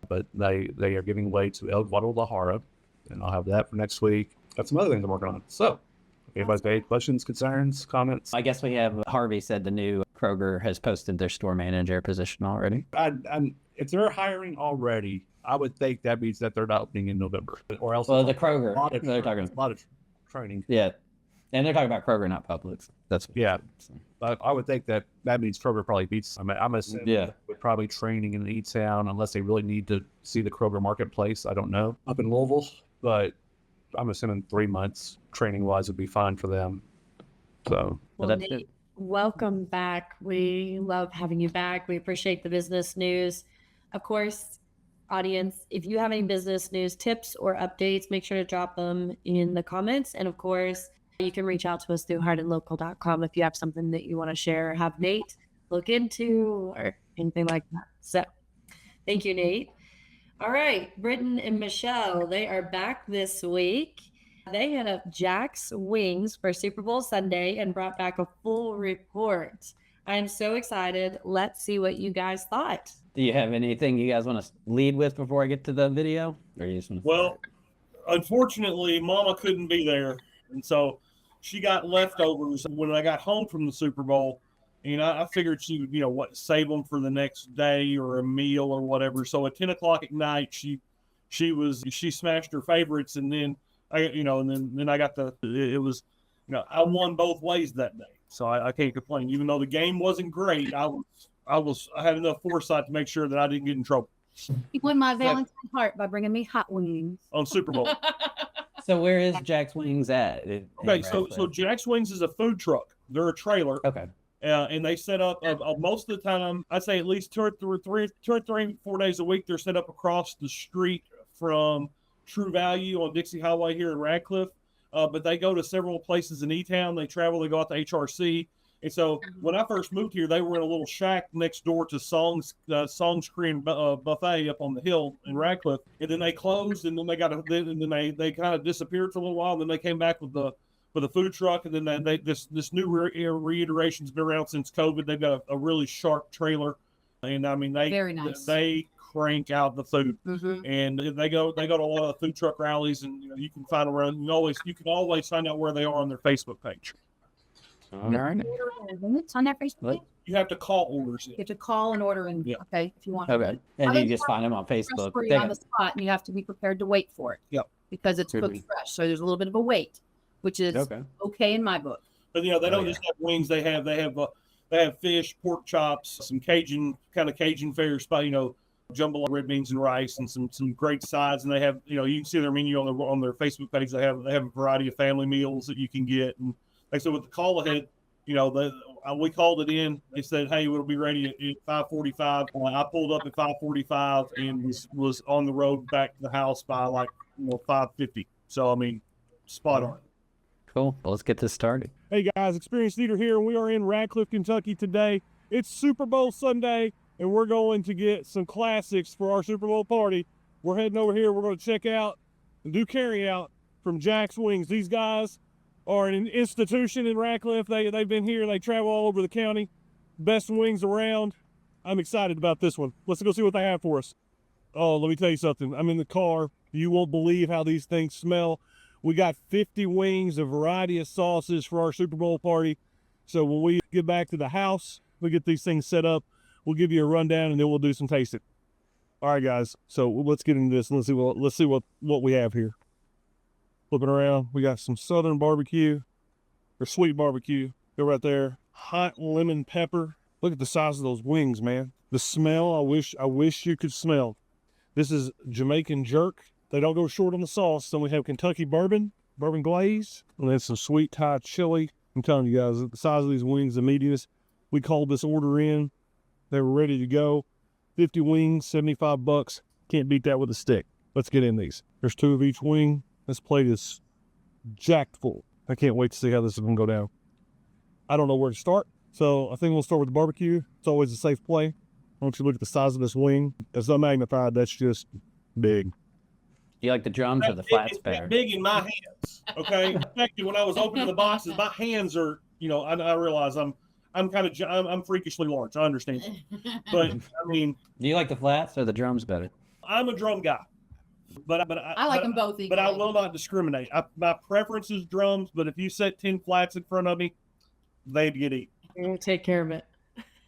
Speaker 3: but they are giving away to El Guadalajara, and I'll have that for next week. Got some other things I'm working on. So, if anybody's got any questions, concerns, comments?
Speaker 2: I guess we have Harvey said the new Kroger has posted their store manager position already.
Speaker 3: If they're hiring already, I would think that means that they're not opening in November, or else.
Speaker 2: Well, the Kroger,
Speaker 3: they're talking a lot of training.
Speaker 2: Yeah, and they're talking about Kroger, not Publix.
Speaker 3: But I would think that means Kroger probably beats. I'm assuming with probably training in E-Town, unless they really need to see the Kroger marketplace. I don't know up in Louisville, but I'm assuming 3 months training wise would be fine for them. So
Speaker 1: well, Nate, welcome back. We love having you back. We appreciate the business news. Of course, audience, if you have any business news tips or updates, make sure to drop them in the comments. And of course, you can reach out to us through hardinlocal.com if you have something that you want to share or have Nate look into or anything like that. So thank you, Nate. All right, Britten and Michelle, they are back this week. They hit up Jack's Wings for Super Bowl Sunday and brought back a full report. I'm so excited. Let's see what you guys thought.
Speaker 2: Do you have anything you guys want to lead with before I get to the video? Or you just want to
Speaker 4: Well, unfortunately, Mama couldn't be there. And so she got leftovers when I got home from the Super Bowl. And I figured she would, save them for the next day or a meal or whatever. So at 10 o'clock at night, she smashed her favorites. And then I won both ways that day. So I can't complain. Even though the game wasn't great, I had enough foresight to make sure that I didn't get in trouble.
Speaker 8: He won my Valentine heart by bringing me hot wings
Speaker 4: on Super Bowl.
Speaker 2: So where is Jack's Wings at?
Speaker 4: Okay, so Jack's Wings is a food truck. They're a trailer.
Speaker 2: Okay.
Speaker 4: And they set up most of the time, I'd say at least 2 or 3, 4 days a week. They're set up across the street from True Value on Dixie Highway here in Radcliffe. But they go to several places in E-Town. They travel. They go out to HRC. And so when I first moved here, they were in a little shack next door to Song's Korean Buffet up on the hill in Radcliffe. And then they closed, and then they they kind of disappeared for a little while. And then they came back with the food truck, and then this new reiteration's been around since COVID. They've got a really sharp trailer, and I mean
Speaker 8: very nice.
Speaker 4: They crank out the food, and they go to a lot of food truck rallies, and you can find around. You can always find out where they are on their Facebook page.
Speaker 2: All right.
Speaker 8: It's on their Facebook page.
Speaker 4: You have to call orders.
Speaker 8: You have to call and order in.
Speaker 4: Yeah.
Speaker 8: Okay, if you want.
Speaker 2: Okay, and you just find them on Facebook.
Speaker 8: Fresh on the spot, and you have to be prepared to wait for it.
Speaker 4: Yep.
Speaker 8: Because it's cooked fresh, so there's a little bit of a wait, which is okay in my book.
Speaker 4: But they don't just have wings. They have fish, pork chops, some Cajun fare, jumbo red beans and rice, and some great sides. And they have you can see their menu on their Facebook page. They have a variety of family meals that you can get. And like I said, with the call ahead, we called it in. They said, "Hey, it'll be ready at 5:45." I pulled up at 5:45 and was on the road back to the house by 5:50. So I mean, spot on.
Speaker 2: Cool. Well, let's get this started.
Speaker 4: Hey guys, Experienced Leader here, and we are in Radcliffe, Kentucky today. It's Super Bowl Sunday, and we're going to get some classics for our Super Bowl party. We're heading over here. We're going to check out and do carry out from Jack's Wings. These guys are an institution in Radcliffe. They've been here. They travel all over the county. Best wings around. I'm excited about this one. Let's go see what they have for us. Oh, let me tell you something. I'm in the car. You won't believe how these things smell. We got 50 wings, a variety of sauces for our Super Bowl party. So when we get back to the house, we get these things set up. We'll give you a rundown, and then we'll do some tasting. All right, guys. So let's get into this. And let's see what we have here. Flipping around, we got some Southern barbecue, or sweet barbecue. Go right there. Hot lemon pepper. Look at the size of those wings, man. The smell, I wish you could smell. This is Jamaican jerk. They don't go short on the sauce. Then we have Kentucky bourbon glaze, and then some sweet Thai chili. I'm telling you guys, the size of these wings, the meatiness. We called this order in. They were ready to go. 50 wings, $75. Can't beat that with a stick. Let's get in these. There's 2 of each wing. This plate is jacked full. I can't wait to see how this is going to go down. I don't know where to start, so I think we'll start with the barbecue. It's always a safe play. I want you to look at the size of this wing. It's not magnified. That's just big.
Speaker 2: You like the drums or the flats better?
Speaker 4: It's big in my hands. Okay. In fact, when I was opening the boxes, my hands are, I realize I'm freakishly large. I understand, but I mean,
Speaker 2: do you like the flats or the drums better?
Speaker 4: I'm a drum guy, but
Speaker 8: I like them both equally.
Speaker 4: But I will not discriminate. My preference is drums, but if you set 10 flats in front of me, they'd get eaten.
Speaker 1: We'll take care of it.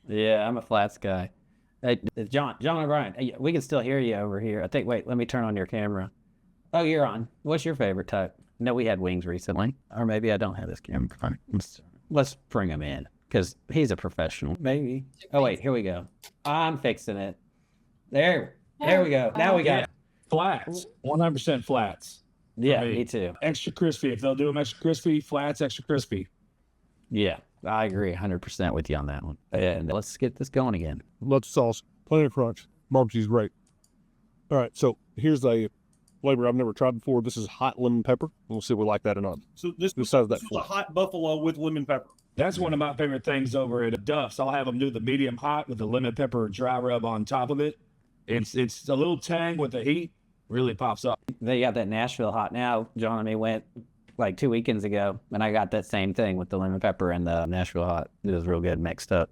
Speaker 2: Yeah, I'm a flats guy. Hey, Jon O'Brien, hey, we can still hear you over here. Wait, let me turn on your camera. Oh, you're on. What's your favorite type? No, we had wings recently. Or maybe I don't have this camera. Let's bring him in, because he's a professional. Maybe. Oh, wait, here we go. I'm fixing it. There we go. Now we got it.
Speaker 6: Flats. 100% flats.
Speaker 2: Yeah, me too.
Speaker 6: Extra crispy. If they'll do them extra crispy, flats extra crispy.
Speaker 2: Yeah, I agree 100% with you on that one. And let's get this going again.
Speaker 4: Lots of sauce, plenty of crunch. Barbecue's great. All right, so here's a flavor I've never tried before. This is hot lemon pepper. We'll see if we like that or not. So this is a hot buffalo with lemon pepper.
Speaker 6: That's one of my favorite things over at Duff's. I'll have them do the medium hot with the lemon pepper dry rub on top of it. It's a little tang with the heat. Really pops up.
Speaker 2: They got that Nashville hot now. John and me went like 2 weekends ago, and I got that same thing with the lemon pepper and the Nashville hot. It was real good mixed up.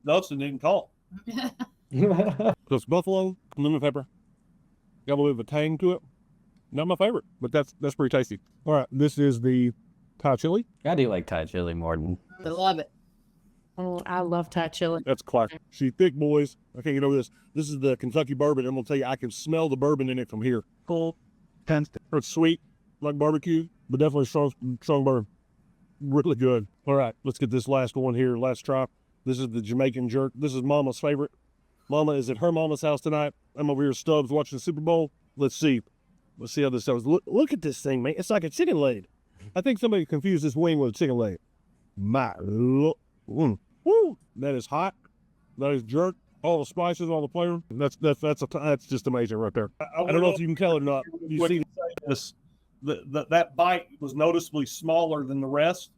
Speaker 4: Dustin didn't call. So it's buffalo, lemon pepper. Got a little bit of a tang to it. Not my favorite, but that's pretty tasty. All right, this is the Thai chili.
Speaker 2: I do like Thai chili more than.
Speaker 8: I love it.
Speaker 1: Oh, I love Thai chili.
Speaker 4: That's classic. See, thick boys. I can't get over this. This is the Kentucky bourbon. I'm gonna tell you, I can smell the bourbon in it from here. Full, it's sweet, like barbecue, but definitely strong bourbon. Really good. All right, let's get this last one here. Last try. This is the Jamaican jerk. This is Mama's favorite. Mama is at her mama's house tonight. I'm over here at Stubbs watching the Super Bowl. Let's see how this goes. Look at this thing, man. It's like a chicken leg. I think somebody confused this wing with a chicken leg. Woo! That is hot. That is jerk. All the spices, all the flavor. That's just amazing right there. I don't know if you can tell it or not. You see this? That bite was noticeably smaller than the rest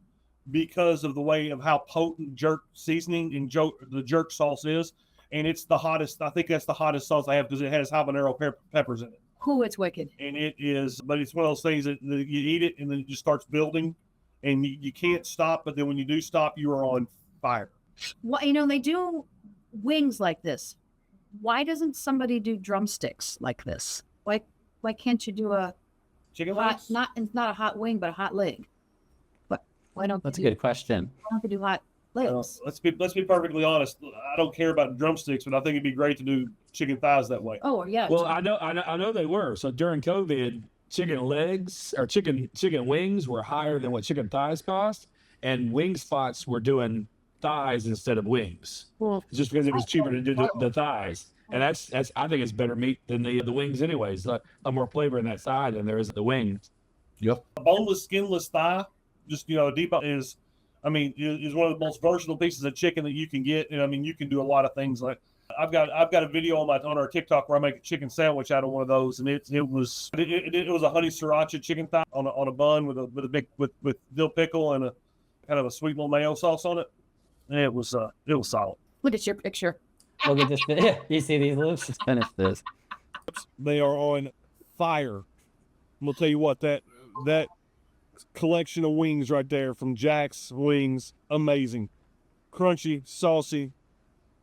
Speaker 4: because of the way of how potent jerk seasoning and the jerk sauce is, and it's the hottest. I think that's the hottest sauce I have because it has habanero peppers in it.
Speaker 8: Ooh, it's wicked.
Speaker 4: And it is, but it's one of those things that you eat it and then it just starts building, and you can't stop. But then when you do stop, you are on fire.
Speaker 8: Well, they do wings like this. Why doesn't somebody do drumsticks like this? Why can't you do a
Speaker 4: chicken
Speaker 8: hot,
Speaker 4: legs?
Speaker 8: it's not a hot wing, but a hot leg. But why don't
Speaker 2: That's a good question.
Speaker 8: Why don't they do hot legs?
Speaker 4: Let's be perfectly honest. I don't care about drumsticks, but I think it'd be great to do chicken thighs that way.
Speaker 8: Oh yeah.
Speaker 6: Well, I know they were. So during COVID, chicken legs or chicken wings were higher than what chicken thighs cost, and wing spots were doing thighs instead of wings.
Speaker 1: Well,
Speaker 6: just because it was cheaper to do the thighs. And that's I think it's better meat than the wings anyways. A more flavor in that thigh than there is the wings.
Speaker 5: Yep.
Speaker 4: A boneless, skinless thigh, just deep is one of the most versatile pieces of chicken that you can get. And you can do a lot of things. Like I've got a video on our TikTok where I make a chicken sandwich out of one of those, and it was a honey sriracha chicken thigh on a bun with with dill pickle and a kind of a sweet little mayo sauce on it. And it was solid.
Speaker 8: Look at your picture.
Speaker 2: Look at this. You see these lips? Just finish this.
Speaker 4: They are on fire. I'm gonna tell you what, that collection of wings right there from Jack's Wings, amazing, crunchy, saucy.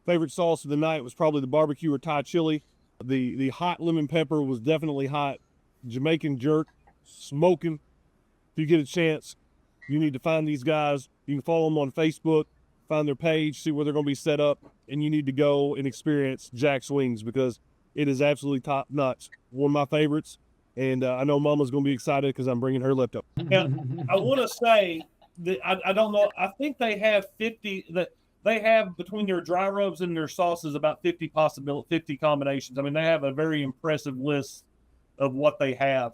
Speaker 4: Favorite sauce of the night was probably the barbecue or Thai chili. The hot lemon pepper was definitely hot. Jamaican jerk, smoking. If you get a chance, you need to find these guys. You can follow them on Facebook, find their page, see where they're going to be set up, and you need to go and experience Jack's Wings because it is absolutely top notch. One of my favorites, and I know Mama's going to be excited because I'm bringing her leftovers. Now, I want to say that I don't know. I think they have 50 that they have between their dry rubs and their sauces about 50 combinations. I mean, they have a very impressive list of what they have.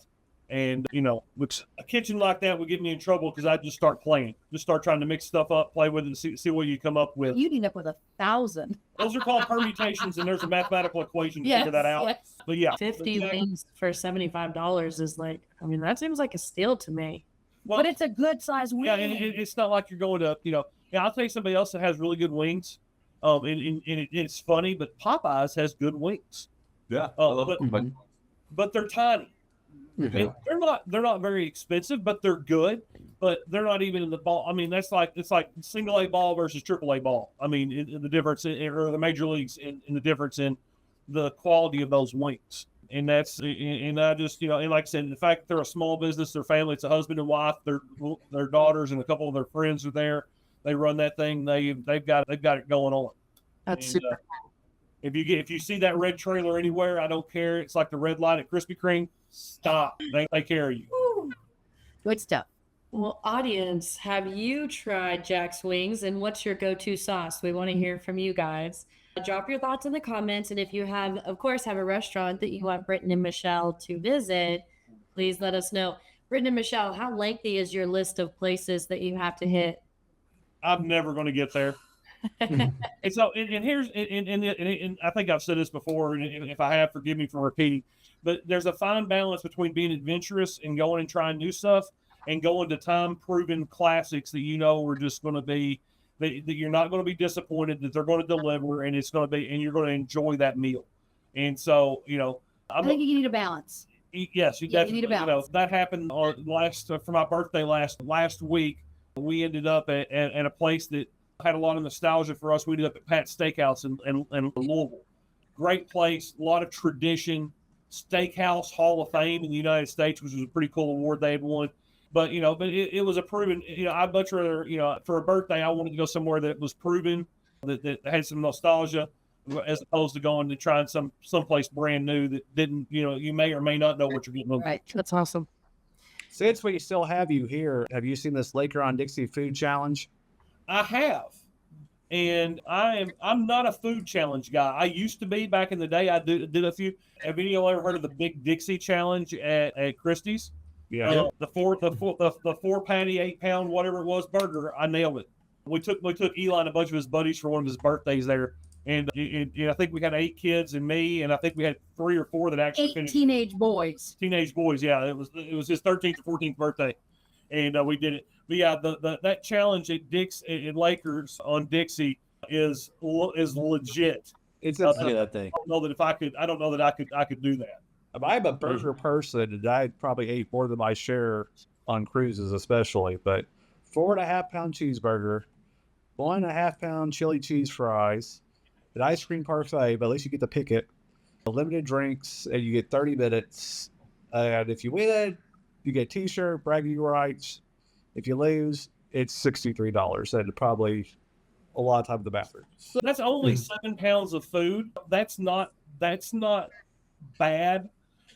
Speaker 4: And, which a kitchen like that would get me in trouble because I'd just start playing. Just start trying to mix stuff up, play with it, and see what you come up with.
Speaker 8: You'd end up with 1,000.
Speaker 4: Those are called permutations, and there's a mathematical equation to figure that out.
Speaker 8: Yes.
Speaker 4: But yeah.
Speaker 1: 50 wings for $75 is like, I mean, that seems like a steal to me.
Speaker 4: Well,
Speaker 8: But it's a good size wing.
Speaker 4: yeah, and it's not like you're going to, I'll tell you somebody else that has really good wings. And it's funny, but Popeyes has good wings.
Speaker 5: Yeah. I love them,
Speaker 4: But they're tiny. And they're not very expensive, but they're good. But they're not even in the ball. I mean, it's like single A ball versus triple A ball. I mean, the difference or the major leagues in the difference in the quality of those wings. And I just, and like I said, the fact that they're a small business, their family, it's a husband and wife, their daughters and a couple of their friends are there. They run that thing. They've got it going on.
Speaker 1: That's
Speaker 4: And,
Speaker 1: super.
Speaker 4: If you see that red trailer anywhere, I don't care. It's like the red light at Krispy Kreme. Stop. They take care of you.
Speaker 8: Good stuff.
Speaker 1: Well, audience, have you tried Jack's Wings and what's your go-to sauce? We want to hear from you guys. Drop your thoughts in the comments. And if you have a restaurant that you want Britten and Michelle to visit, please let us know. Britten and Michelle, how lengthy is your list of places that you have to hit?
Speaker 4: I'm never going to get there. And so, and here's, and I think I've said this before, and if I have, forgive me for repeating, but there's a fine balance between being adventurous and going and trying new stuff and going to time-proven classics that are just going to be, that you're not going to be disappointed, that they're going to deliver, and it's going to be, and you're going to enjoy that meal. And so,
Speaker 8: I think you need a balance.
Speaker 4: Yes, you
Speaker 8: need a balance.
Speaker 4: That happened for my birthday last week. We ended up at a place that had a lot of nostalgia for us. We ended up at Pat's Steakhouse in Louisville. Great place, a lot of tradition. Steakhouse Hall of Fame in the United States, which was a pretty cool award they had won. But it was a proven. I'd much rather for a birthday I wanted to go somewhere that was proven, that had some nostalgia, as opposed to going to trying someplace brand new that didn't. You may or may not know what you're getting into.
Speaker 1: Right. That's awesome.
Speaker 3: Since we still have you here, have you seen this Laker on Dixie food challenge?
Speaker 4: I have, and I'm not a food challenge guy. I used to be back in the day. I did a few. Have any of you ever heard of the Big Dixie Challenge at Christie's?
Speaker 3: Yeah.
Speaker 4: The four patty, 8 pound, whatever it was, burger. I nailed it. We took Eli and a bunch of his buddies for one of his birthdays there, and I think we had 8 kids and me, and I think we had 3 or 4 that actually
Speaker 8: 8
Speaker 4: finished.
Speaker 8: teenage boys.
Speaker 4: Teenage boys, yeah. It was his 13th or 14th birthday, and we did it. But yeah, that challenge at Lakers on Dixie is legit.
Speaker 3: It's
Speaker 2: Look at that thing.
Speaker 4: I don't know that I could do that.
Speaker 3: I'm a burger person, and I probably ate more than my share on cruises, especially. But 4.5 pound cheeseburger, 1.5 pound chili cheese fries, an ice cream parfait, but at least you get to pick it. Limited drinks, and you get 30 minutes. And if you win, you get a T-shirt, bragging rights. If you lose, it's $63, and probably a lot of time in the bathroom.
Speaker 4: So that's only 7 pounds of food. That's not bad.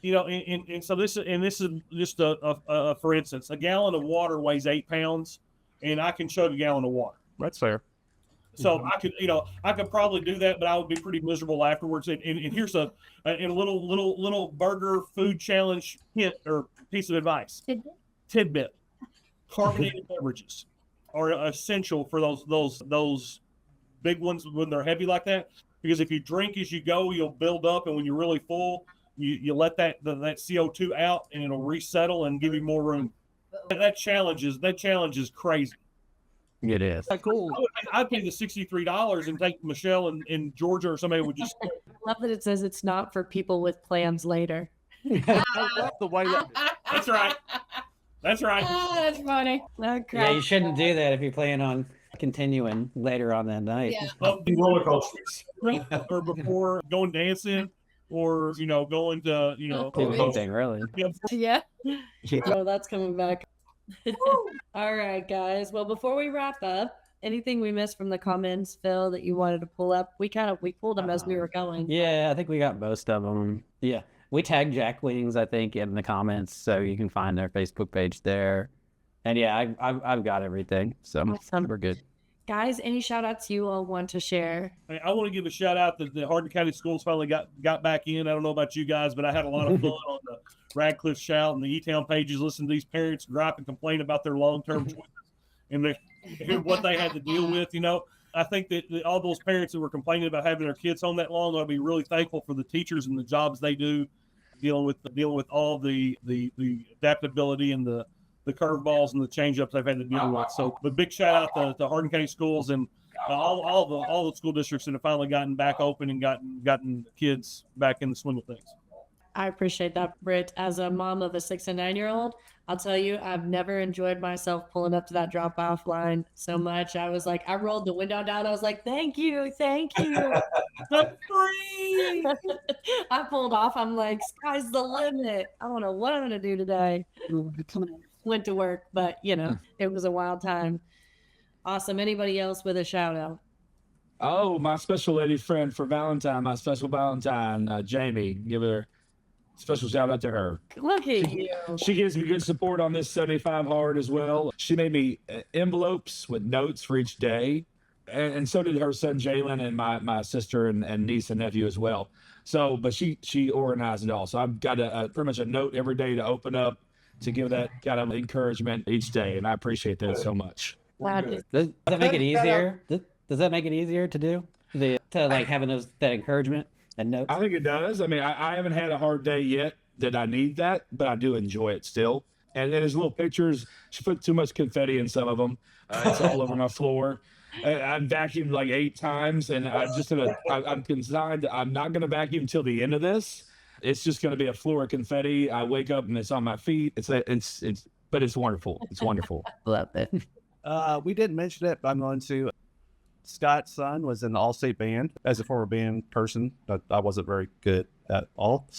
Speaker 4: And so this is just a for instance, a gallon of water weighs 8 pounds, and I can chug a gallon of water.
Speaker 3: That's fair.
Speaker 4: So I could probably do that, but I would be pretty miserable afterwards. And here's a little burger food challenge hint or piece of advice. Tidbit. Carbonated beverages are essential for those big ones when they're heavy like that. Because if you drink as you go, you'll build up, and when you're really full, you let that CO2 out, and it'll resettle and give you more room. That challenge is crazy.
Speaker 2: It is.
Speaker 3: Cool.
Speaker 4: I'd pay the $63 and take Michelle and Georgia or somebody would just.
Speaker 1: I love that it says it's not for people with plans later.
Speaker 3: I love the way that.
Speaker 4: That's right. That's right.
Speaker 8: Oh, that's funny.
Speaker 1: Okay.
Speaker 2: Yeah, you shouldn't do that if you plan on continuing later on that night.
Speaker 8: Yeah.
Speaker 4: Roller coasters. Or before going dancing, or going to
Speaker 2: Anything, really.
Speaker 8: Yeah.
Speaker 1: Oh, that's coming back. All right, guys. Well, before we wrap up, anything we missed from the comments, Phil, that you wanted to pull up? We pulled them as we were going.
Speaker 2: Yeah, I think we got most of them. Yeah. We tagged Jack Wings, I think, in the comments, so you can find their Facebook page there. And yeah, I've got everything, so
Speaker 1: Awesome.
Speaker 2: we're good.
Speaker 1: Guys, any shout outs you all want to share?
Speaker 4: I want to give a shout out that the Hardin County schools finally got back in. I don't know about you guys, but I had a lot of fun on the Radcliffe Shout and the E-Town pages, listening to these parents gripe and complain about their long-term choices and what they had to deal with. I think that all those parents who were complaining about having their kids home that long ought to be really thankful for the teachers and the jobs they do, dealing with all the adaptability and the curveballs and the change-ups they've had to deal with. So, but big shout out to Hardin County schools and all the school districts that have finally gotten back open and gotten kids back in the swing of things.
Speaker 1: I appreciate that, Britt. As a mom of a 6 and 9-year-old, I'll tell you, I've never enjoyed myself pulling up to that drop-off line so much. I was like, I rolled the window down. I was like, thank you.
Speaker 4: The free.
Speaker 1: I pulled off. I'm like, sky's the limit. I don't know what I'm going to do today. Went to work, but it was a wild time. Awesome. Anybody else with a shout out?
Speaker 6: Oh, my special lady friend for Valentine, my special Valentine, Jamie. Give her a special shout out to her.
Speaker 1: Look at you.
Speaker 6: She gives me good support on this 75 hard as well. She made me envelopes with notes for each day. And so did her son, Jalen, and my sister and niece and nephew as well. So, but she organized it all. So I've got pretty much a note every day to open up to give that kind of encouragement each day. And I appreciate that so much.
Speaker 2: Does that make it easier? Does that make it easier to do? To like having that encouragement and notes?
Speaker 6: I think it does. I mean, I haven't had a hard day yet that I need that, but I do enjoy it still. And then there's little pictures. She put too much confetti in some of them. It's all over my floor. I vacuumed like 8 times, and I'm consigned. I'm not going to vacuum till the end of this. It's just going to be a floor of confetti. I wake up and it's on my feet. But it's wonderful. It's wonderful.
Speaker 2: Love it.
Speaker 3: We didn't mention it, but I'm going to. Scott's son was in the All-State band. As a former band person, I wasn't very good at all.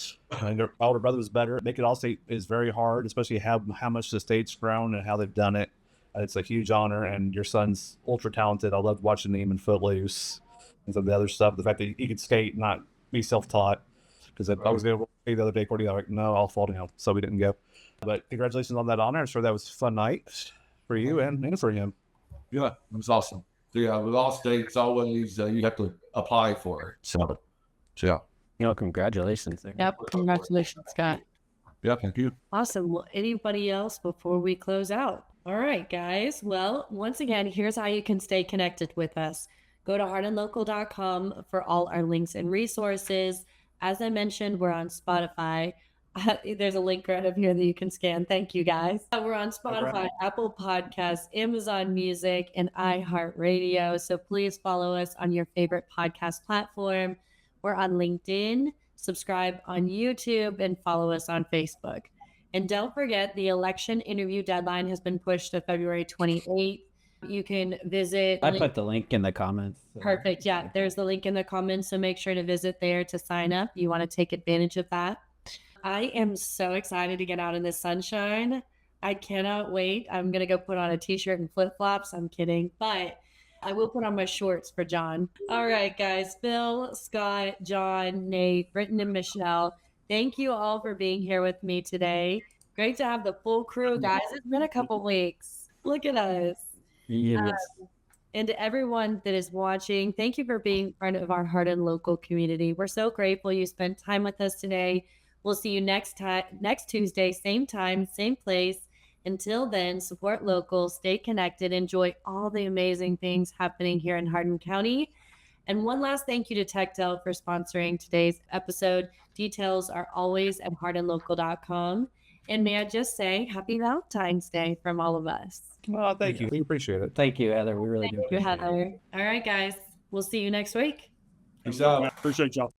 Speaker 3: And their older brother was better. Making All-State is very hard, especially how much the state's grown and how they've done it. It's a huge honor, and your son's ultra talented. I loved watching him in Footloose and some of the other stuff. The fact that he could skate and not be self-taught. Because I was going to say the other day, Courtney, I'm like, no, I'll fall down. So we didn't go. But congratulations on that honor. I'm sure that was a fun night for you and for him.
Speaker 5: Yeah, it was awesome. So yeah, with all states, always you have to apply for it. So yeah.
Speaker 2: Congratulations there.
Speaker 1: Yep. Congratulations, Scott.
Speaker 5: Yeah, thank you.
Speaker 1: Awesome. Well, anybody else before we close out? All right, guys. Well, once again, here's how you can stay connected with us. Go to hardandlocal.com for all our links and resources. As I mentioned, we're on Spotify. There's a link right up here that you can scan. Thank you, guys. We're on Spotify, Apple Podcasts, Amazon Music, and iHeartRadio. So please follow us on your favorite podcast platform. We're on LinkedIn. Subscribe on YouTube and follow us on Facebook. And don't forget, the election interview deadline has been pushed to February 28th. You can visit.
Speaker 2: I put the link in the comments. So.
Speaker 1: Perfect. Yeah, there's the link in the comments. So make sure to visit there to sign up. You want to take advantage of that. I am so excited to get out in the sunshine. I cannot wait. I'm going to go put on a t-shirt and flip-flops. I'm kidding. But I will put on my shorts for John. All right, guys. Phil, Scott, John, Nate, Britten, and Michelle. Thank you all for being here with me today. Great to have the full crew, guys. It's been a couple weeks. Look at us.
Speaker 2: Yes.
Speaker 1: And to everyone that is watching, thank you for being part of our Hardin local community. We're so grateful you spent time with us today. We'll see you next Tuesday, same time, same place. Until then, support local, stay connected, enjoy all the amazing things happening here in Hardin County. And one last thank you to TekTel for sponsoring today's episode. Details are always at hardandlocal.com. And may I just say, happy Valentine's Day from all of us.
Speaker 3: Well, thank you. We appreciate it.
Speaker 2: Thank you, Heather. We really do.
Speaker 1: Thank you, Heather. All right, guys. We'll see you next week.
Speaker 5: Peace out.
Speaker 4: Appreciate y'all.